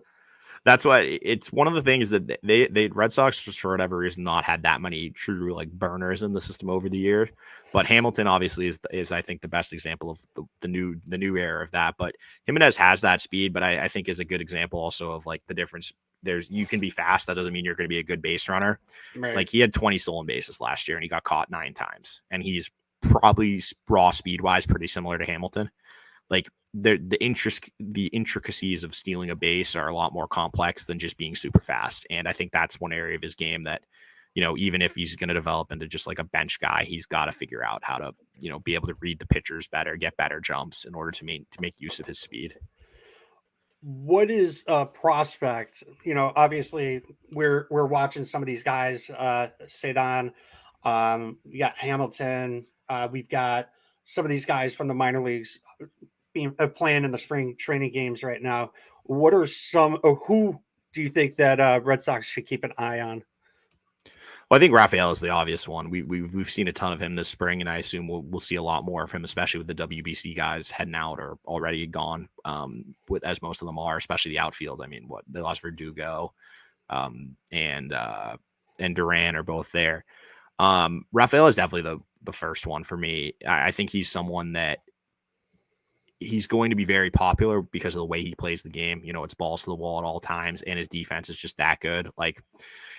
That's why it's one of the things that they Red Sox just for whatever reason not had that many true like burners in the system over the years. But Hamilton obviously is I think the best example of the new era of that. But Jimenez has that speed, but I think is a good example also of like the difference. You can be fast. That doesn't mean you're going to be a good base runner. Right. Like he had 20 stolen bases last year and he got caught 9 times, and he's probably raw speed wise pretty similar to Hamilton. Like the intricacies of stealing a base are a lot more complex than just being super fast. And I think that's one area of his game that, even if he's going to develop into just like a bench guy, he's got to figure out how to, be able to read the pitchers better, get better jumps in order to make use of his speed. What is a prospect? Obviously we're watching some of these guys, Cedon, we got Hamilton, we've got some of these guys from the minor leagues playing in the spring training games right now. What are who do you think that Red Sox should keep an eye on? Well, I think Rafael is the obvious one. We've seen a ton of him this spring, and I assume we'll see a lot more of him, especially with the WBC guys heading out or already gone, as most of them are, especially the outfield. I mean, they lost Verdugo, and Duran are both there. Rafael is definitely the first one for me. I think he's someone that he's going to be very popular because of the way he plays the game. You know, it's balls to the wall at all times, and his defense is just that good. Like,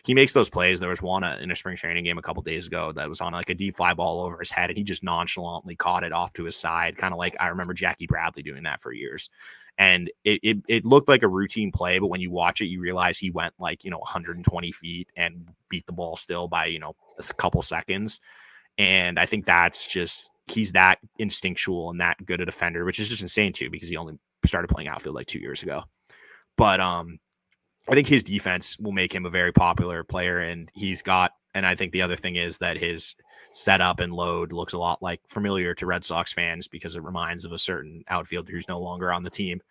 he makes those plays. There was one in a spring training game a couple days ago that was on like a deep fly ball over his head, and he just nonchalantly caught it off to his side, kind of like I remember Jackie Bradley doing that for years. And it looked like a routine play, but when you watch it, you realize he went like, 120 feet and beat the ball still by, a couple seconds. And I think that's just, he's that instinctual and that good a defender, which is just insane too, because he only started playing outfield like 2 years ago. But I think his defense will make him a very popular player, and I think the other thing is that his setup and load looks a lot like familiar to Red Sox fans because it reminds of a certain outfielder who's no longer on the team.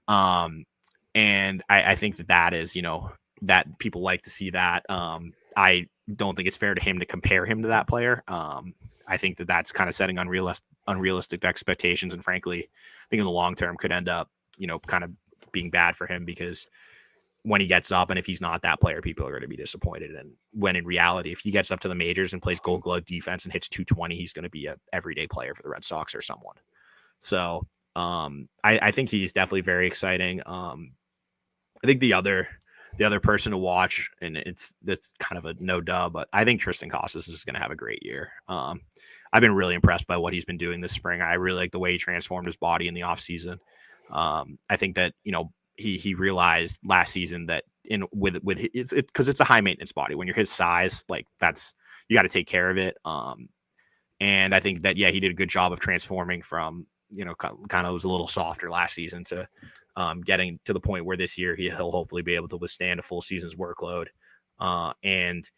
And I think that is, that people like to see that. I don't think it's fair to him to compare him to that player. I think that's kind of setting unrealistic expectations. And frankly, I think in the long term could end up, kind of being bad for him, because when he gets up, and if he's not that player, people are going to be disappointed. And when in reality, if he gets up to the majors and plays Gold Glove defense and hits 220, he's going to be a everyday player for the Red Sox or someone. So I think he's definitely very exciting. I think the other person to watch, and that's kind of a no duh, but I think Tristan Casas is going to have a great year. I've been really impressed by what he's been doing this spring. I really like the way he transformed his body in the offseason. I think that, he realized last season that with it's because it's a high maintenance body. When you're his size, like you got to take care of it. And I think that, he did a good job of transforming from, kind of was a little softer last season to getting to the point where this year he'll hopefully be able to withstand a full season's workload. And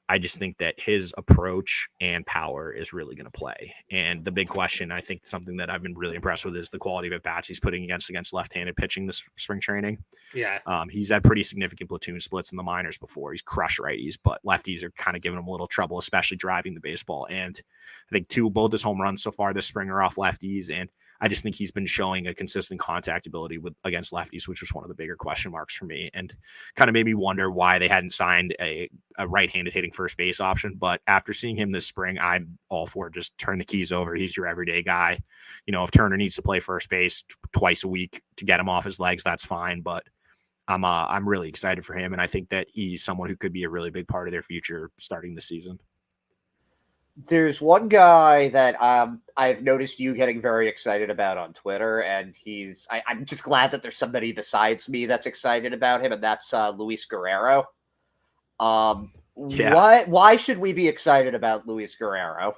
I just think that his approach and power is really going to play. And the big question, I think something that I've been really impressed with, is the quality of at-bats he's putting against left-handed pitching this spring training. Yeah. He's had pretty significant platoon splits in the minors before. He's crushed righties, but lefties are kind of giving him a little trouble, especially driving the baseball. And I think both his home runs so far this spring are off lefties. And I just think he's been showing a consistent contact ability against lefties, which was one of the bigger question marks for me, and kind of made me wonder why they hadn't signed a right-handed hitting first base option. But after seeing him this spring, I'm all for it. Just turn the keys over. He's your everyday guy. If Turner needs to play first base twice a week to get him off his legs, that's fine. But I'm really excited for him, and I think that he's someone who could be a really big part of their future starting the season. There's one guy that I've noticed you getting very excited about on Twitter, and I'm just glad that there's somebody besides me that's excited about him, and that's Luis Guerrero. Why should we be excited about Luis Guerrero?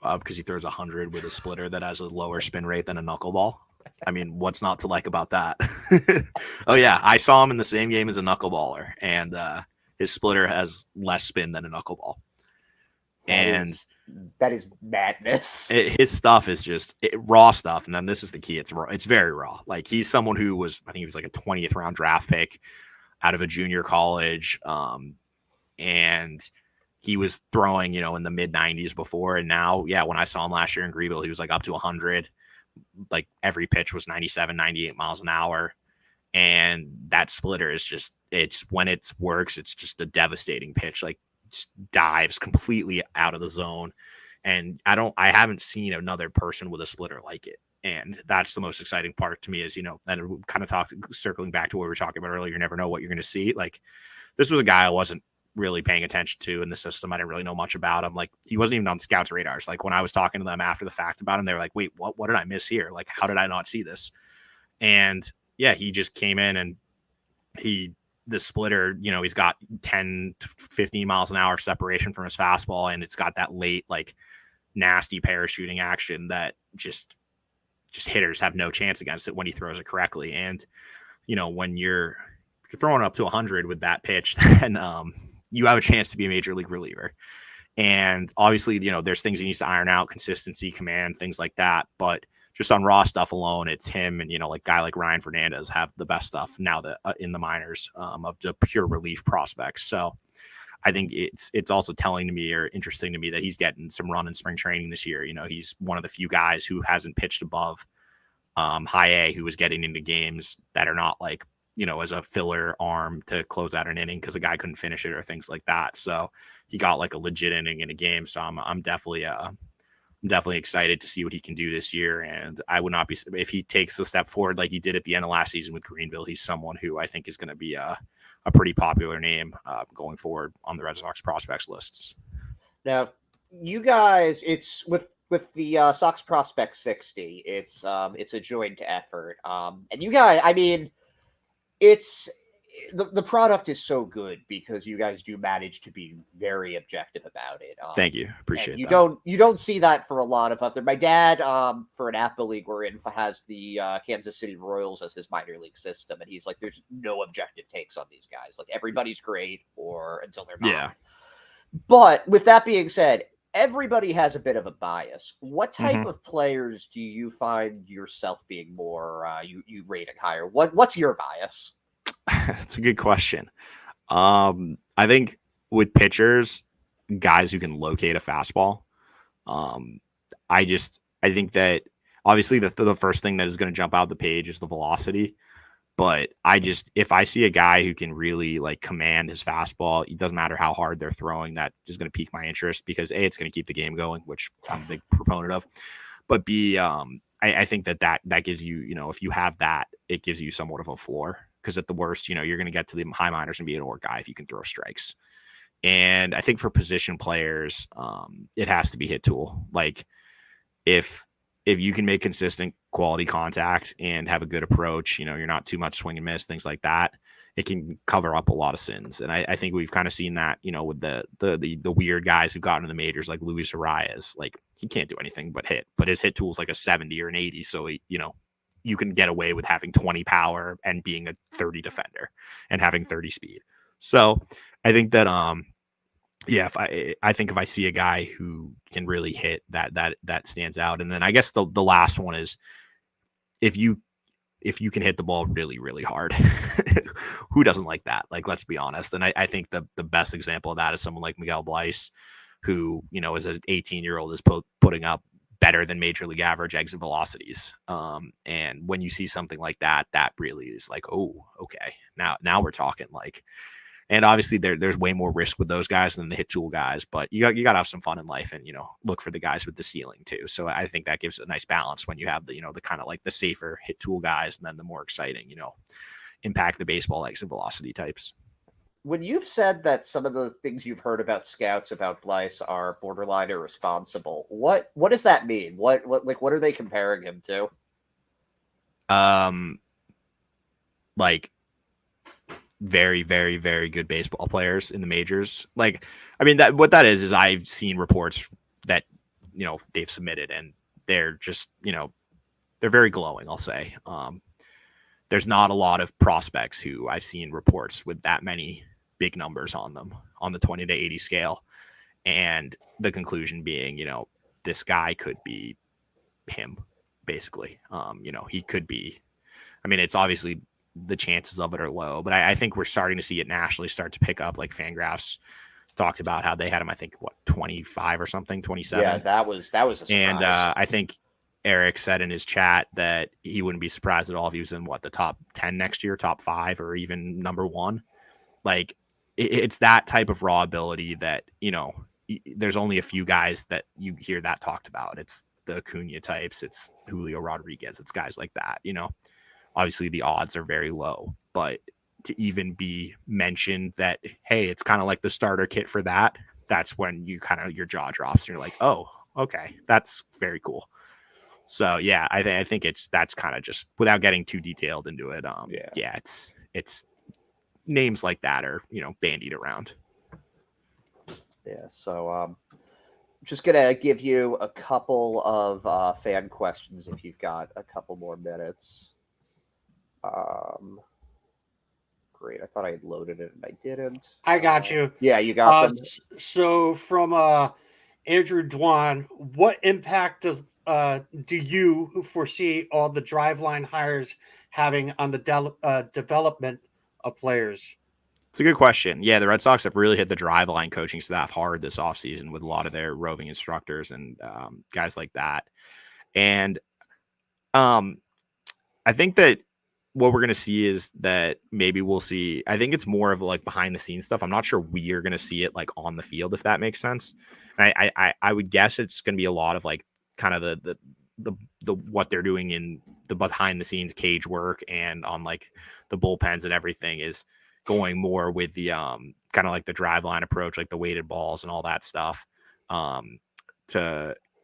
Because he throws 100 with a splitter that has a lower spin rate than a knuckleball. I mean, what's not to like about that? Oh yeah, I saw him in the same game as a knuckleballer, and his splitter has less spin than a knuckleball. That is madness. His stuff is just raw stuff. And then this is the key. It's raw. It's very raw. Like, he's someone who I think he was like a 20th round draft pick out of a junior college. And he was throwing, in the mid 90s before. And now, when I saw him last year in Greenville, he was like up to 100. Like, every pitch was 97, 98 miles an hour. And that splitter is when it works, it's just a devastating pitch. Like, dives completely out of the zone, and I haven't seen another person with a splitter like it. And that's the most exciting part to me, is and kind of circling back to what we were talking about earlier, you never know what you're going to see. Like, this was a guy I wasn't really paying attention to in the system. I didn't really know much about him. Like, he wasn't even on scouts radars. Like, when I was talking to them after the fact about him, they were like, wait, what did I miss here? Like, how did I not see this? And he just came in, and the splitter, he's got 10 to 15 miles an hour separation from his fastball, and it's got that late, like, nasty parachuting action that just hitters have no chance against it when he throws it correctly. And when you're throwing up to 100 with that pitch, then you have a chance to be a major league reliever. And obviously, there's things he needs to iron out: consistency, command, things like that. But just on raw stuff alone, it's him and, guy like Ryan Fernandez have the best stuff now that in the minors of the pure relief prospects. So I think it's also telling to me, or interesting to me, that he's getting some run in spring training this year. He's one of the few guys who hasn't pitched above high A, who was getting into games that are not like, as a filler arm to close out an inning because a guy couldn't finish it or things like that. So he got like a legit inning in a game. So I'm definitely I'm definitely excited to see what he can do this year. And I would not be, if he takes a step forward like he did at the end of last season with Greenville, he's someone who I think is going to be a pretty popular name going forward on the Red Sox prospects lists. Now, you guys, it's with the Sox Prospect 60. It's a joint effort. And you guys, I mean, it's the product is so good because you guys do manage to be very objective about it. Thank you, appreciate you that. You don't see that for a lot of other. My dad, for an Apple League we're in, has the Kansas City Royals as his minor league system, and he's like, "There's no objective takes on these guys. Like everybody's great, or until they're not." Yeah. But with that being said, everybody has a bit of a bias. What type of players do you find yourself being more you rating higher? What's your bias? That's a good question. I think with pitchers, guys who can locate a fastball, I think that obviously the first thing that is going to jump out the page is the velocity. But if I see a guy who can really like command his fastball, it doesn't matter how hard they're throwing, that is going to pique my interest because A, it's going to keep the game going, which I'm a big proponent of. But B, I think that gives you, if you have that, it gives you somewhat of a floor. Because at the worst, you're going to get to the high minors and be an or guy if you can throw strikes. And I think for position players, it has to be hit tool. Like if you can make consistent quality contact and have a good approach, you're not too much swing and miss, things like that, it can cover up a lot of sins. And I think we've kind of seen that, with the weird guys who've gotten to the majors, like Luis Arias. Like he can't do anything but hit, but his hit tool is like a 70 or an 80. So you can get away with having 20 power and being a 30 defender and having 30 speed. So I think that, I think if I see a guy who can really hit, that stands out. And then I guess the last one is if you can hit the ball really, really hard, who doesn't like that? Like, let's be honest. And I think the best example of that is someone like Miguel Bleis, who, as an 18-year-old is putting up better than major league average exit velocities. And when you see something like that, that really is like, oh, okay, now we're talking. Like, and obviously there's way more risk with those guys than the hit tool guys, but you got to have some fun in life and, look for the guys with the ceiling too. So I think that gives a nice balance when you have the, the kind of like the safer hit tool guys and then the more exciting, impact the baseball exit velocity types. When you've said that some of the things you've heard about scouts about Bleis are borderline irresponsible, what does that mean? What are they comparing him to? Like very, very, very good baseball players in the majors. Like, I mean, what that is I've seen reports that, they've submitted and they're just, they're very glowing, I'll say. There's not a lot of prospects who I've seen reports with that many big numbers on them on the 20 to 80 scale. And the conclusion being, this guy could be him basically. He could be, I mean, it's obviously the chances of it are low, but I think we're starting to see it nationally start to pick up. Like Fangraphs talked about how they had him, I think 25 or something, 27. Yeah, that was a surprise. And I think Eric said in his chat that he wouldn't be surprised at all if he was in the top 10 next year, top 5, or even number 1. Like it's that type of raw ability that, there's only a few guys that you hear that talked about. It's the Acuna types. It's Julio Rodriguez. It's guys like that, obviously the odds are very low, but to even be mentioned that, hey, it's kind of like the starter kit for that, that's when you kind of, your jaw drops and you're like, oh, okay, that's very cool. So yeah, I think that's kind of just without getting too detailed into it. It's names like that are, bandied around. Yeah. So, just going to give you a couple of fan questions if you've got a couple more minutes. Great. I thought I had loaded it and I didn't. I got you. Yeah, you got them. So from Andrew Dwan, what impact do you foresee all the driveline hires having on the development of players? It's a good question. Yeah, the Red Sox have really hit the driveline coaching staff hard this offseason with a lot of their roving instructors and guys like that. And I think that what we're going to see is that maybe we'll see, I think it's more of like behind the scenes stuff. I'm not sure we are going to see it like on the field, if that makes sense. And I would guess it's going to be a lot of like kind of the what they're doing in the behind the scenes cage work and on like the bullpens and everything is going more with the kind of like the drive line approach, like the weighted balls and all that stuff.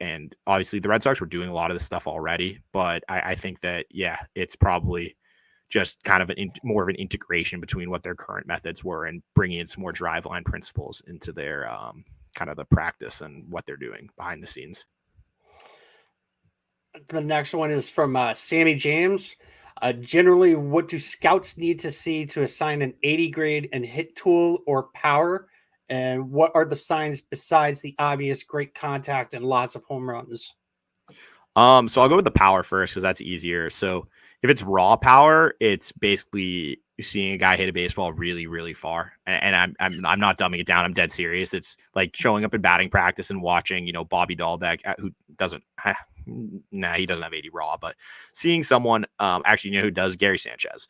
And obviously the Red Sox were doing a lot of this stuff already, but I think that, yeah, it's probably just kind of more of an integration between what their current methods were and bringing in some more drive line principles into their kind of the practice and what they're doing behind the scenes. The next one is from Sammy James. Generally, what do scouts need to see to assign an 80 grade in hit tool or power? And what are the signs besides the obvious great contact and lots of home runs? So I'll go with the power first because that's easier. So if it's raw power, it's basically seeing a guy hit a baseball really, really far. And I'm not dumbing it down. I'm dead serious. It's like showing up in batting practice and watching, you know, Bobby Dahlbeck, who doesn't, he doesn't have 80 raw, but seeing someone, actually, you know, who does, Gary Sanchez,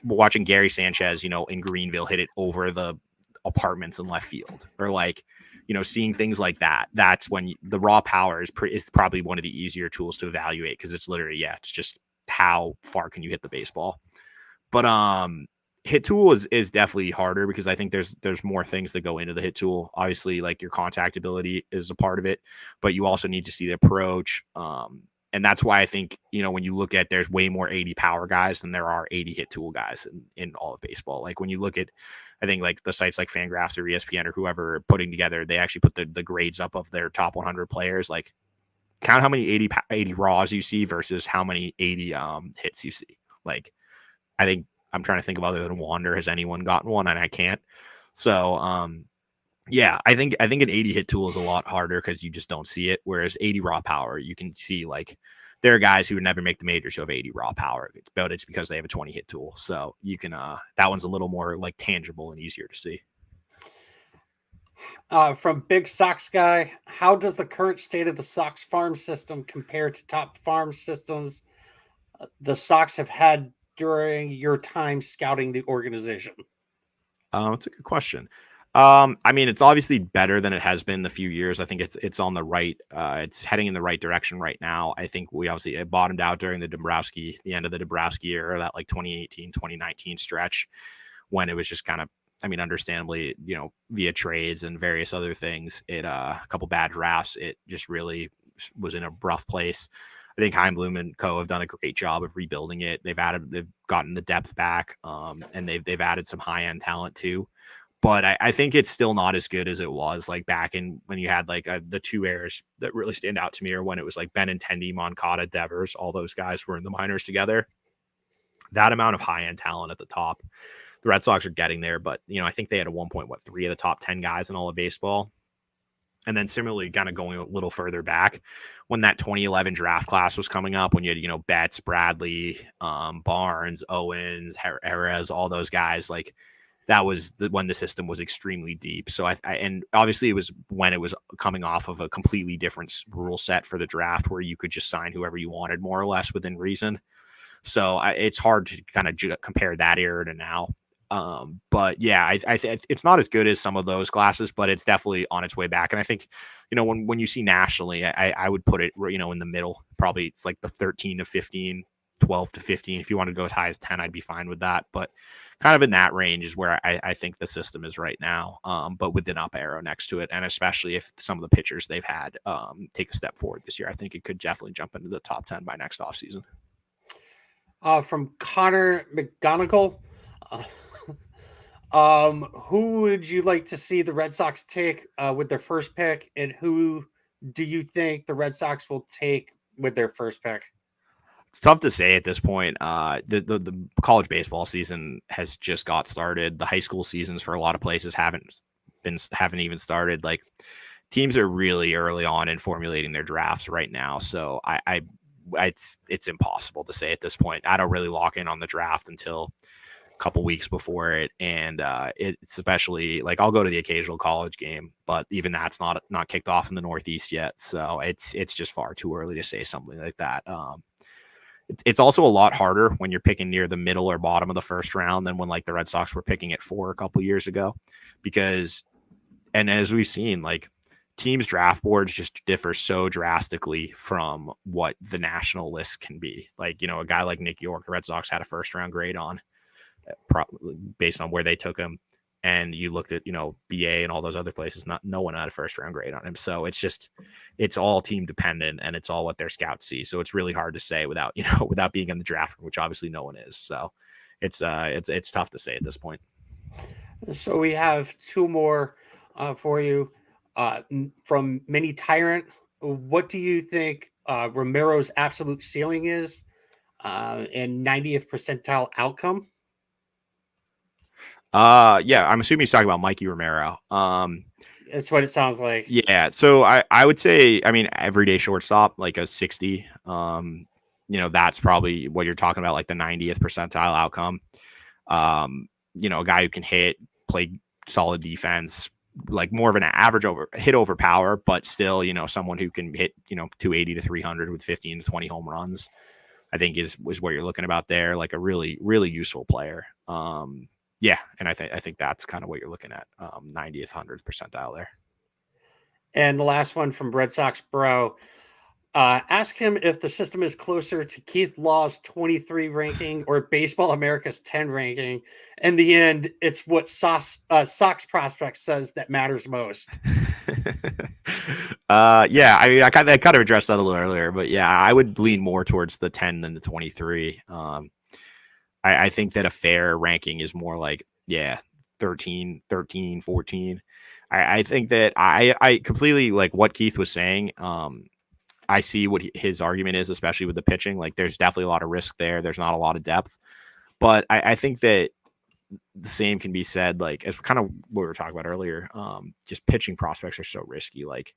watching Gary Sanchez, you know, in Greenville hit it over the apartments in left field, or like, you know, seeing things like that. That's when the raw power is probably one of the easier tools to evaluate, because it's literally, yeah, it's just how far can you hit the baseball. But hit tool is definitely harder because I think there's more things that go into the hit tool. Obviously, like your contact ability is a part of it, but you also need to see the approach. And that's why I think, you know, when you look at, there's way more 80 power guys than there are 80 hit tool guys in all of baseball. Like when you look at, I think like the sites like Fangraphs or ESPN or whoever putting together, they actually put the grades up of their top 100 players. Like count how many 80 raws you see versus how many 80 hits you see. Like I think I'm trying to think of, other than Wander, has anyone gotten one? And I can't. So yeah, I think an 80 hit tool is a lot harder because you just don't see it. Whereas 80 raw power, you can see, like, there are guys who would never make the majors who have 80 raw power, but it's because they have a 20 hit tool. So you can, that one's a little more like tangible and easier to see. From Big Sox Guy, how does the current state of the Sox farm system compare to top farm systems the Sox have had during your time scouting the organization? It's a good question. I mean, it's obviously better than it has been the few years. I think it's on the right. It's heading in the right direction right now. I think we obviously it bottomed out during the end of the Dombrowski era, that like 2018, 2019 stretch, when it was just kind of, I mean, understandably, you know, via trades and various other things, a couple bad drafts, it just really was in a rough place. I think Heimblum and co have done a great job of rebuilding it. They've gotten the depth back, and they've added some high end talent too. But I think it's still not as good as it was like back in when you had like the two eras that really stand out to me, or when it was like Benintendi, Moncada, Devers, all those guys were in the minors together. That amount of high end talent at the top, the Red Sox are getting there. But, you know, I think they had at one point, 3 of the top 10 guys in all of baseball. And then similarly, kind of going a little further back, when that 2011 draft class was coming up, when you had, you know, Betts, Bradley, Barnes, Owens, Jerez, all those guys, like that was when the system was extremely deep. So and obviously it was when it was coming off of a completely different rule set for the draft, where you could just sign whoever you wanted more or less within reason. So it's hard to kind of compare that era to now. But yeah, it's not as good as some of those classes, but it's definitely on its way back. And I think, you know, when you see nationally, I would put it, you know, in the middle. Probably it's like the 13 to 15, 12 to 15. If you want to go as high as 10, I'd be fine with that. But kind of in that range is where I think the system is right now, but with an up arrow next to it. And especially if some of the pitchers they've had take a step forward this year, I think it could definitely jump into the top 10 by next offseason. From Connor McGonigal, who would you like to see the Red Sox take with their first pick, and who do you think the Red Sox will take with their first pick? It's tough to say at this point. The college baseball season has just got started. The high school seasons for a lot of places haven't even started. Like, teams are really early on in formulating their drafts right now. So it's impossible to say at this point. I don't really lock in on the draft until a couple weeks before it, and it's especially like I'll go to the occasional college game, but even that's not kicked off in the Northeast yet. So it's just far too early to say something like that. It's also a lot harder when you're picking near the middle or bottom of the first round than when like the Red Sox were picking at 4 a couple years ago, because, and as we've seen, like teams' draft boards just differ so drastically from what the national list can be. Like, you know, a guy like Nick York, the Red Sox had a first round grade on, probably based on where they took him. And you looked at, you know, BA and all those other places, no one had a first round grade on him. So it's all team dependent, and it's all what their scouts see. So it's really hard to say without being in the draft, which obviously no one is. So it's tough to say at this point. So we have two more for you from Mini Tyrant. What do you think Romero's absolute ceiling is and 90th percentile outcome? Yeah, I'm assuming he's talking about Mikey Romero. That's what it sounds like. Yeah, so I would say, I mean, everyday shortstop, like a 60. You know, that's probably what you're talking about, like the 90th percentile outcome. You know, a guy who can hit, play solid defense, like more of an average hit over power, but still, you know, someone who can hit, you know, 280 to 300 with 15 to 20 home runs, I think is what you're looking about there. Like a really, really useful player. Yeah, and I think that's kind of what you're looking at, 90th, 100th percentile there. And the last one from Red Sox Bro. Ask him if the system is closer to Keith Law's 23 ranking or Baseball America's 10 ranking. In the end, it's what Sox Prospects says that matters most. Yeah, I mean, I kind of addressed that a little earlier, but yeah, I would lean more towards the 10 than the 23. I think that a fair ranking is more like, 13, 14. I think that I completely like what Keith was saying. I see what his argument is, especially with the pitching. Like, there's definitely a lot of risk there. There's not a lot of depth, but I think that the same can be said, like, as kind of what we were talking about earlier. Just pitching prospects are so risky. Like,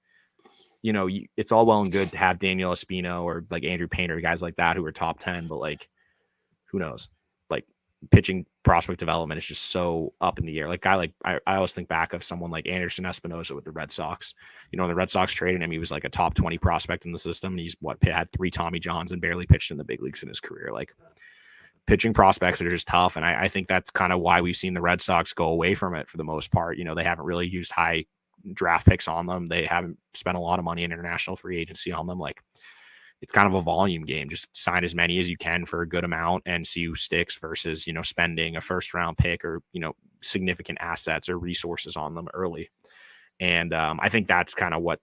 you know, it's all well and good to have Daniel Espino or like Andrew Painter, guys like that who are top 10, but like, who knows? Like, pitching prospect development is just so up in the air. Like, I always think back of someone like Anderson Espinosa with the Red Sox. You know, when the Red Sox traded him, he was like a top 20 prospect in the system. He's had 3 Tommy Johns and barely pitched in the big leagues in his career. Like, pitching prospects are just tough. And I think that's kind of why we've seen the Red Sox go away from it for the most part. You know, they haven't really used high draft picks on them. They haven't spent a lot of money in international free agency on them. Like, it's kind of a volume game. Just sign as many as you can for a good amount and see who sticks versus, you know, spending a first round pick or, you know, significant assets or resources on them early. And I think that's kind of what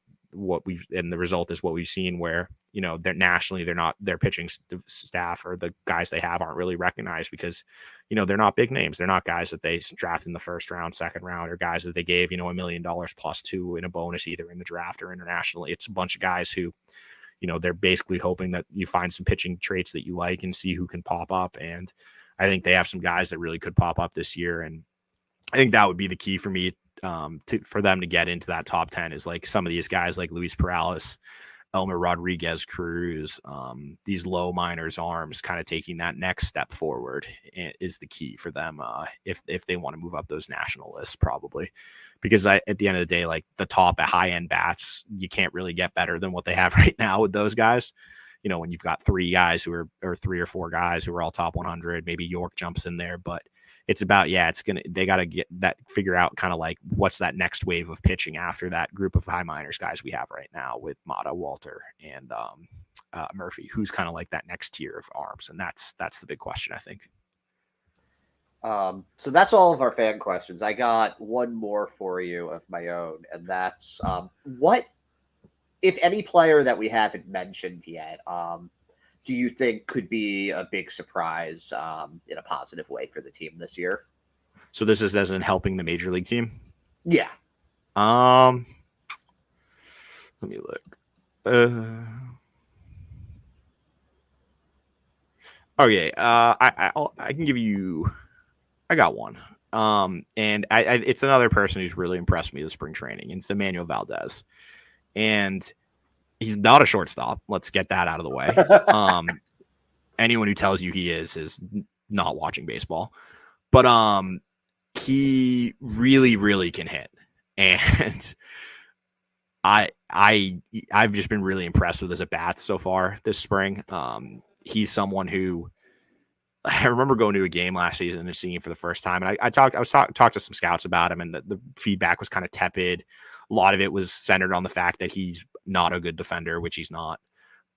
we've, and the result is what we've seen where, you know, they're nationally, their pitching staff or the guys they have aren't really recognized because, you know, they're not big names. They're not guys that they draft in the first round, second round, or guys that they gave, you know, $1 million plus to in a bonus, either in the draft or internationally. It's a bunch of guys who, you know, they're basically hoping that you find some pitching traits that you like and see who can pop up. And I think they have some guys that really could pop up this year. And I think that would be the key for me for them to get into that top 10 is like some of these guys like Luis Perales, Elmer Rodriguez Cruz, these low minors arms kind of taking that next step forward is the key for them if they want to move up those national lists, probably. Because at the end of the day, like the top at high end bats, you can't really get better than what they have right now with those guys. You know, when you've got 3 guys who are, or 3 or 4 guys who are all top 100, maybe York jumps in there, but it's about, they got to get that, figure out kind of like what's that next wave of pitching after that group of high minors guys we have right now with Mata, Walter, and Murphy, who's kind of like that next tier of arms. And that's the big question, I think. So that's all of our fan questions. I got one more for you of my own, and that's what, if any player that we haven't mentioned yet, do you think could be a big surprise in a positive way for the team this year? So this is as in helping the major league team? Yeah. Let me look. Okay. I can give you. I got one. And it's another person who's really impressed me this spring training. It's Emmanuel Valdez, and he's not a shortstop. Let's get that out of the way. Anyone who tells you he is not watching baseball. But he really, really can hit, and I've just been really impressed with his at bats so far this spring. He's someone who I remember going to a game last season and seeing him for the first time. And I talked to some scouts about him, and the feedback was kind of tepid. A lot of it was centered on the fact that he's not a good defender, which he's not.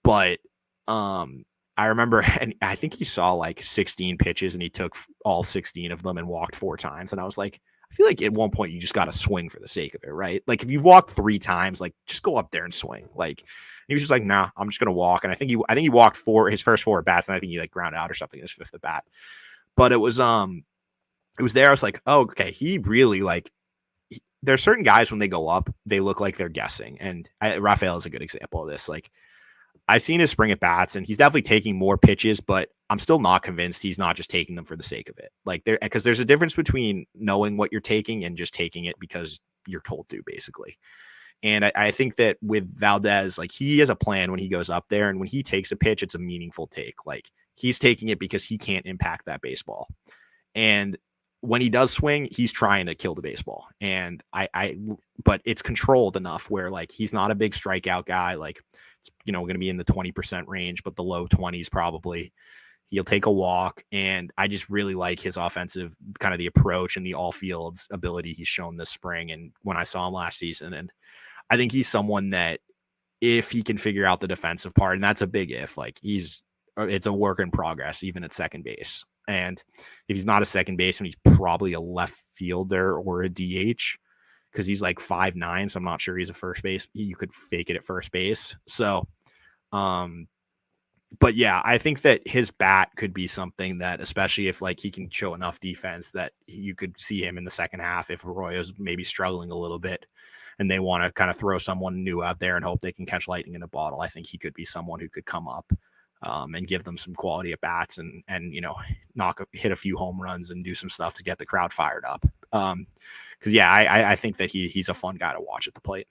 But I remember, and I think he saw like 16 pitches and he took all 16 of them and walked 4 times. And I was like, I feel like at one point you just got to swing for the sake of it, right? Like if you walk 3 times, like just go up there and swing. Like he was just like, nah, I'm just gonna walk. And I think he walked his first 4 at bats, and I think he like grounded out or something in his 5th at bat. But it was there. I was like, oh, okay, he really like. There's certain guys when they go up, they look like they're guessing, and Rafael is a good example of this. Like I've seen his spring at bats, and he's definitely taking more pitches, but I'm still not convinced he's not just taking them for the sake of it. Like because there's a difference between knowing what you're taking and just taking it because you're told to, basically. And I think that with Valdez, like he has a plan when he goes up there, and when he takes a pitch, it's a meaningful take. Like he's taking it because he can't impact that baseball. And when he does swing, he's trying to kill the baseball. And but it's controlled enough where like he's not a big strikeout guy. Like it's going to be in the 20% range, but the low 20s probably. He'll take a walk, and I just really like his offensive kind of the approach and the all fields ability he's shown this spring. And when I saw him last season, and I think he's someone that if he can figure out the defensive part, and that's a big if, like it's a work in progress, even at second base. And if he's not a second baseman, he's probably a left fielder or a DH because he's like 5'9". So I'm not sure he's a first base. You could fake it at first base. So, but yeah, I think that his bat could be something that, especially if like he can show enough defense, that you could see him in the second half if Arroyo's maybe struggling a little bit and they want to kind of throw someone new out there and hope they can catch lightning in a bottle. I think he could be someone who could come up and give them some quality at bats and hit a few home runs and do some stuff to get the crowd fired up. Because I think that he's a fun guy to watch at the plate.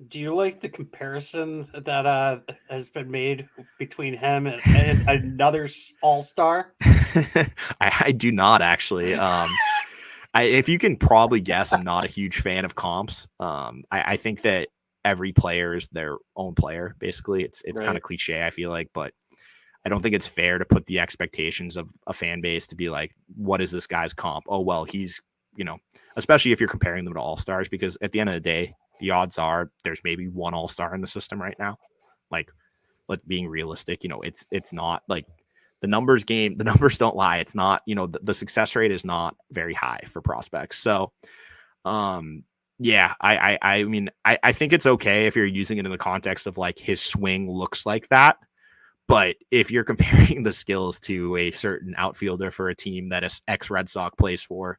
Do you like the comparison that has been made between him and another all-star? I do not actually. If you can probably guess, I'm not a huge fan of comps. I think that every player is their own player. Basically, it's right. Kind of cliche, I feel like, but I don't think it's fair to put the expectations of a fan base to be like, what is this guy's comp? Oh, well, he's, especially if you're comparing them to all-stars, because at the end of the day, the odds are there's maybe one all-star in the system right now. Like, being realistic, it's not like the numbers don't lie. It's not, the success rate is not very high for prospects. So, yeah, I mean, I think it's okay if you're using it in the context of like his swing looks like that. But if you're comparing the skills to a certain outfielder for a team that is ex-Red Sox plays for,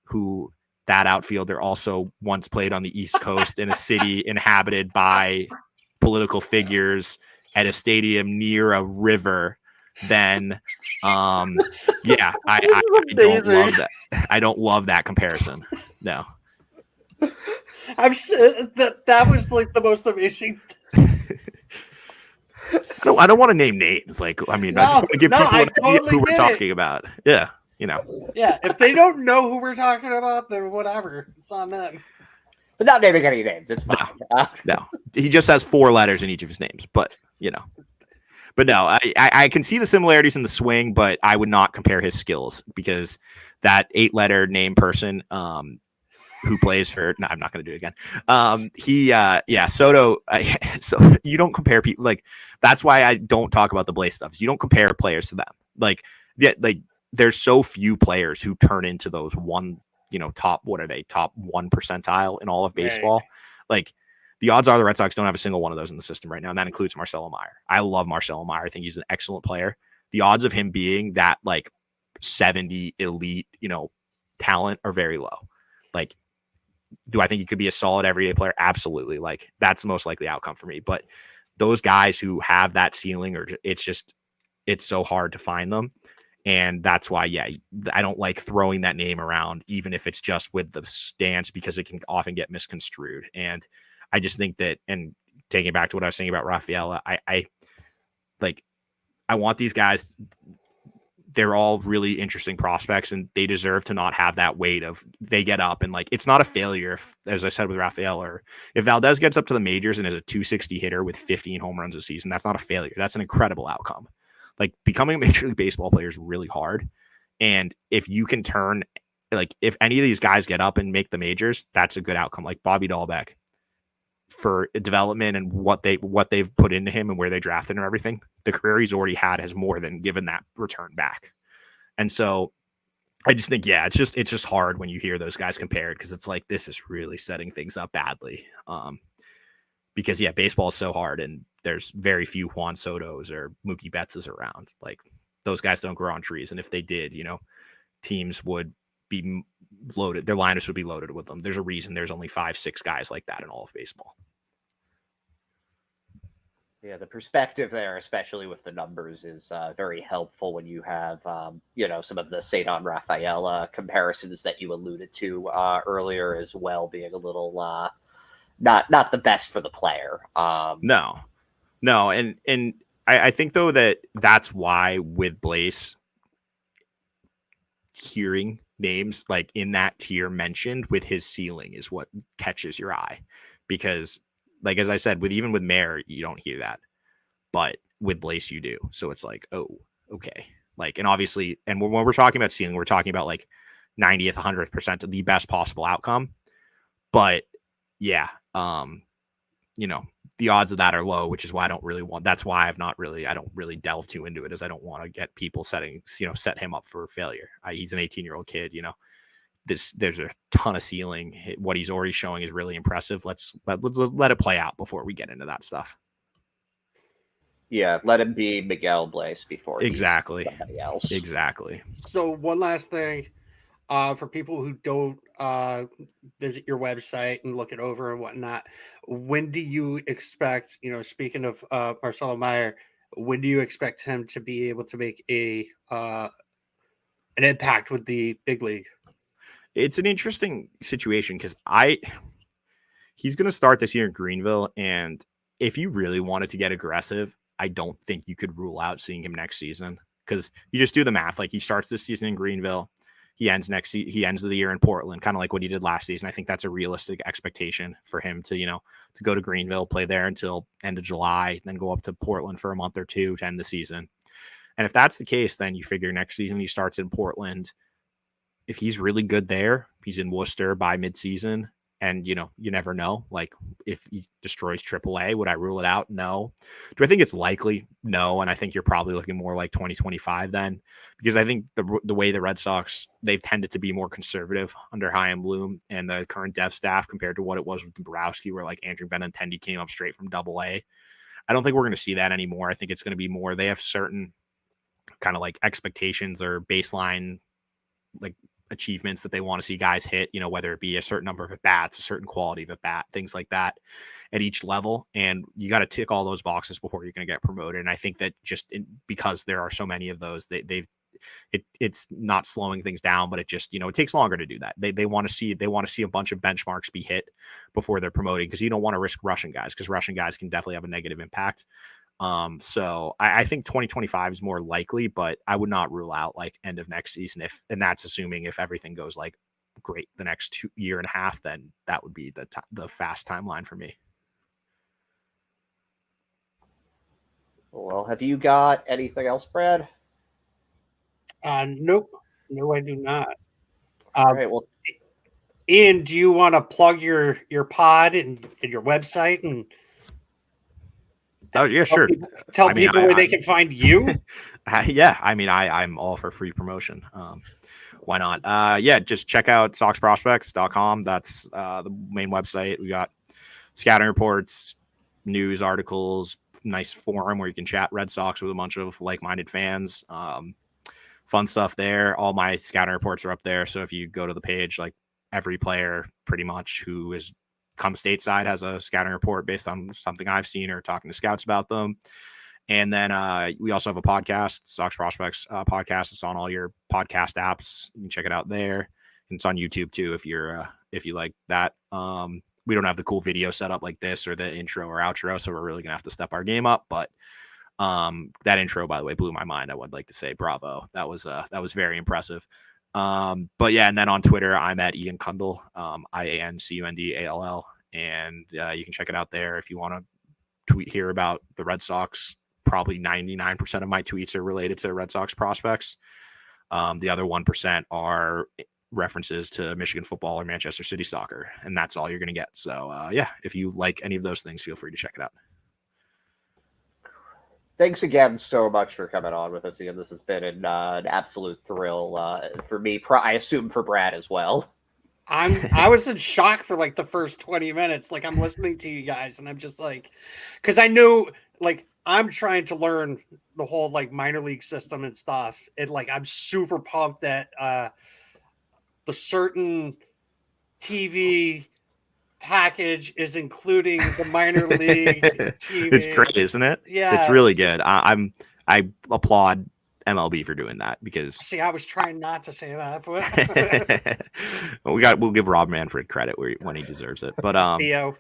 who that outfielder also once played on the East Coast in a city inhabited by political figures at a stadium near a river, then yeah, I don't love that. I don't love that comparison. No. That was like the most amazing. I don't want to name names. Like, I mean, I just want to give people an idea who we're talking about. Yeah, Yeah, if they don't know who we're talking about, then whatever. It's on them. But not naming any names. It's fine. No, he just has 4 letters in each of his names. But But no, I can see the similarities in the swing, but I would not compare his skills because that 8-letter name person who plays for, no, I'm not going to do it again. Soto. So you don't compare people, like, that's why I don't talk about the Blaze stuff. You don't compare players to them. Like there's so few players who turn into those top 1 percentile in all of baseball. Right. Like, the odds are the Red Sox don't have a single one of those in the system right now, and that includes Marcelo Meyer. I love Marcelo Meyer. I think he's an excellent player. The odds of him being that, like, 70 elite, talent are very low. Like, do I think he could be a solid everyday player? Absolutely. Like, that's the most likely outcome for me. But those guys who have that ceiling, it's so hard to find them. And that's why, I don't like throwing that name around, even if it's just with the stance, because it can often get misconstrued. And I just think that, and taking it back to what I was saying about Rafael, I want these guys. They're all really interesting prospects, and they deserve to not have that weight of they get up and, like, it's not a failure if, as I said with Rafael, or if Valdez gets up to the majors and is a 260 hitter with 15 home runs a season, that's not a failure. That's an incredible outcome. like becoming a Major League Baseball player is really hard. And if you can turn, like if any of these guys get up and make the majors, that's a good outcome. Like Bobby Dahlbeck, for development and what they've put into him and where they drafted and everything, the career he's already had has more than given that return back. And so I just think, yeah, it's just hard when you hear those guys compared, because it's like, this is really setting things up badly. Because yeah, baseball is so hard and there's very few Juan Sotos or Mookie Bettses around. Like those guys don't grow on trees. And if they did, teams would be loaded. Their lineups would be loaded with them. There's a reason there's only 5-6 guys like that in all of baseball. Yeah, the perspective there, especially with the numbers, is very helpful when you have, some of the Cedar Rafaela comparisons that you alluded to earlier as well, being a little not the best for the player. No, and I think though that's why with Blaze, hearing names like in that tier mentioned with his ceiling is what catches your eye, because like, as I said, even with Mayer, you don't hear that, but with Blaze you do. So it's like, oh, okay. Like, and obviously, and when we're talking about ceiling, we're talking about like 90th, 100% of the best possible outcome. But yeah, the odds of that are low, which is why I don't really delve too into it, as I don't want to get people set him up for failure. He's an 18-year-old kid, there's a ton of ceiling. What he's already showing is really impressive. Let's let it play out before we get into that stuff. Yeah, let him be Miguel Blaze before exactly he's somebody else. Exactly. So one last thing, for people who don't visit your website and look it over and whatnot, when do you expect, speaking of Marcelo Mayer, when do you expect him to be able to make an impact with the big league? It's an interesting situation because he's going to start this year in Greenville, and if you really wanted to get aggressive, I don't think you could rule out seeing him next season, because you just do the math. Like, he starts this season in Greenville, he ends the year in Portland, kind of like what he did last season. I think that's a realistic expectation for him to go to Greenville, play there until end of July, then go up to Portland for a month or two to end the season. And if that's the case, then you figure next season he starts in Portland. If he's really good there, he's in Worcester by midseason, and you never know. Like, if he destroys AAA, would I rule it out? No. Do I think it's likely? No. And I think you're probably looking more like 2025 then, because I think the way the Red Sox, they've tended to be more conservative under Chaim Bloom and the current dev staff compared to what it was with Dombrowski, where like Andrew Benintendi came up straight from AA. I don't think we're going to see that anymore. I think it's going to be more, they have certain kind of like expectations or baseline like achievements that they want to see guys hit, whether it be a certain number of at bats, a certain quality of at bat, things like that at each level. And you got to tick all those boxes before you're going to get promoted. And I think that because there are so many of those, it's not slowing things down, but it just, it takes longer to do that. They want to see a bunch of benchmarks be hit before they're promoting, because you don't want to risk Russian guys, because Russian guys can definitely have a negative impact. So I think 2025 is more likely, but I would not rule out like end of next season, and that's assuming if everything goes like great the next year and a half, then that would be the fast timeline for me. Well, have you got anything else, Brad? Nope. No, I do not. All right. Well, Ian, do you want to plug your pod and your website and? Oh yeah, sure. Tell people where they can find you. Yeah, I'm all for free promotion. Why not? Just check out SoxProspects.com. That's the main website. We got scouting reports, news articles, nice forum where you can chat Red Sox with a bunch of like-minded fans. Fun stuff there. All my scouting reports are up there. So if you go to the page, like every player pretty much who is come stateside has a scouting report based on something I've seen or talking to scouts about them. And then we also have a podcast, Sox Prospects podcast. It's on all your podcast apps. You can check it out there. And it's on YouTube too if you like that. We don't have the cool video set up like this or the intro or outro, so we're really gonna have to step our game up. But that intro, by the way, blew my mind. I would like to say bravo. That was very impressive. But yeah, and then on Twitter, I'm at Ian Cundall, IANCUNDALL, and you can check it out there if you want to hear about the Red Sox probably 99% of my tweets are related to Red Sox prospects. The other 1% are references to Michigan football or Manchester City soccer, and that's all you're going to get. So yeah, if you like any of those things, feel free to check it out. Thanks again so much for coming on with us, Ian. This has been an absolute thrill for me. I assume for Brad as well. I was in shock for like the first 20 minutes. Like, I'm listening to you guys and I'm just like, because I knew, like, I'm trying to learn the whole like minor league system and stuff. And like, I'm super pumped that the certain TV package is including the minor league TV. It's great, isn't it? Yeah, it's really good. I applaud MLB for doing that, because see, I was trying not to say that, but we'll give Rob Manfred credit when he deserves it. But Theo.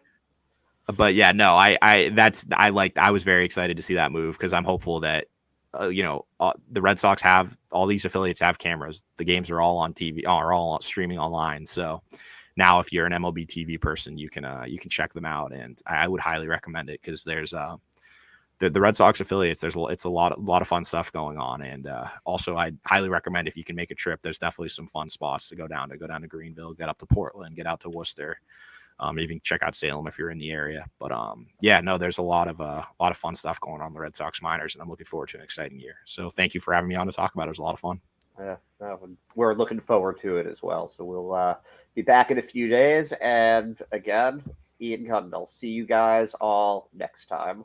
But yeah, no, I was very excited to see that move, because I'm hopeful that the Red Sox have all these affiliates have cameras. The games are all on TV, are all streaming online. So now, if you're an MLB TV person, you can check them out, and I would highly recommend it, because there's the Red Sox affiliates. It's a lot of fun stuff going on, and also I highly recommend, if you can make a trip, there's definitely some fun spots to go down to Greenville, get up to Portland, get out to Worcester. Even check out Salem if you're in the area. But yeah, no, there's a lot of fun stuff going on in the Red Sox minors, and I'm looking forward to an exciting year. So thank you for having me on to talk about it. It was a lot of fun. Yeah, we're looking forward to it as well. So we'll be back in a few days. And again, Ian Cundall. See you guys all next time.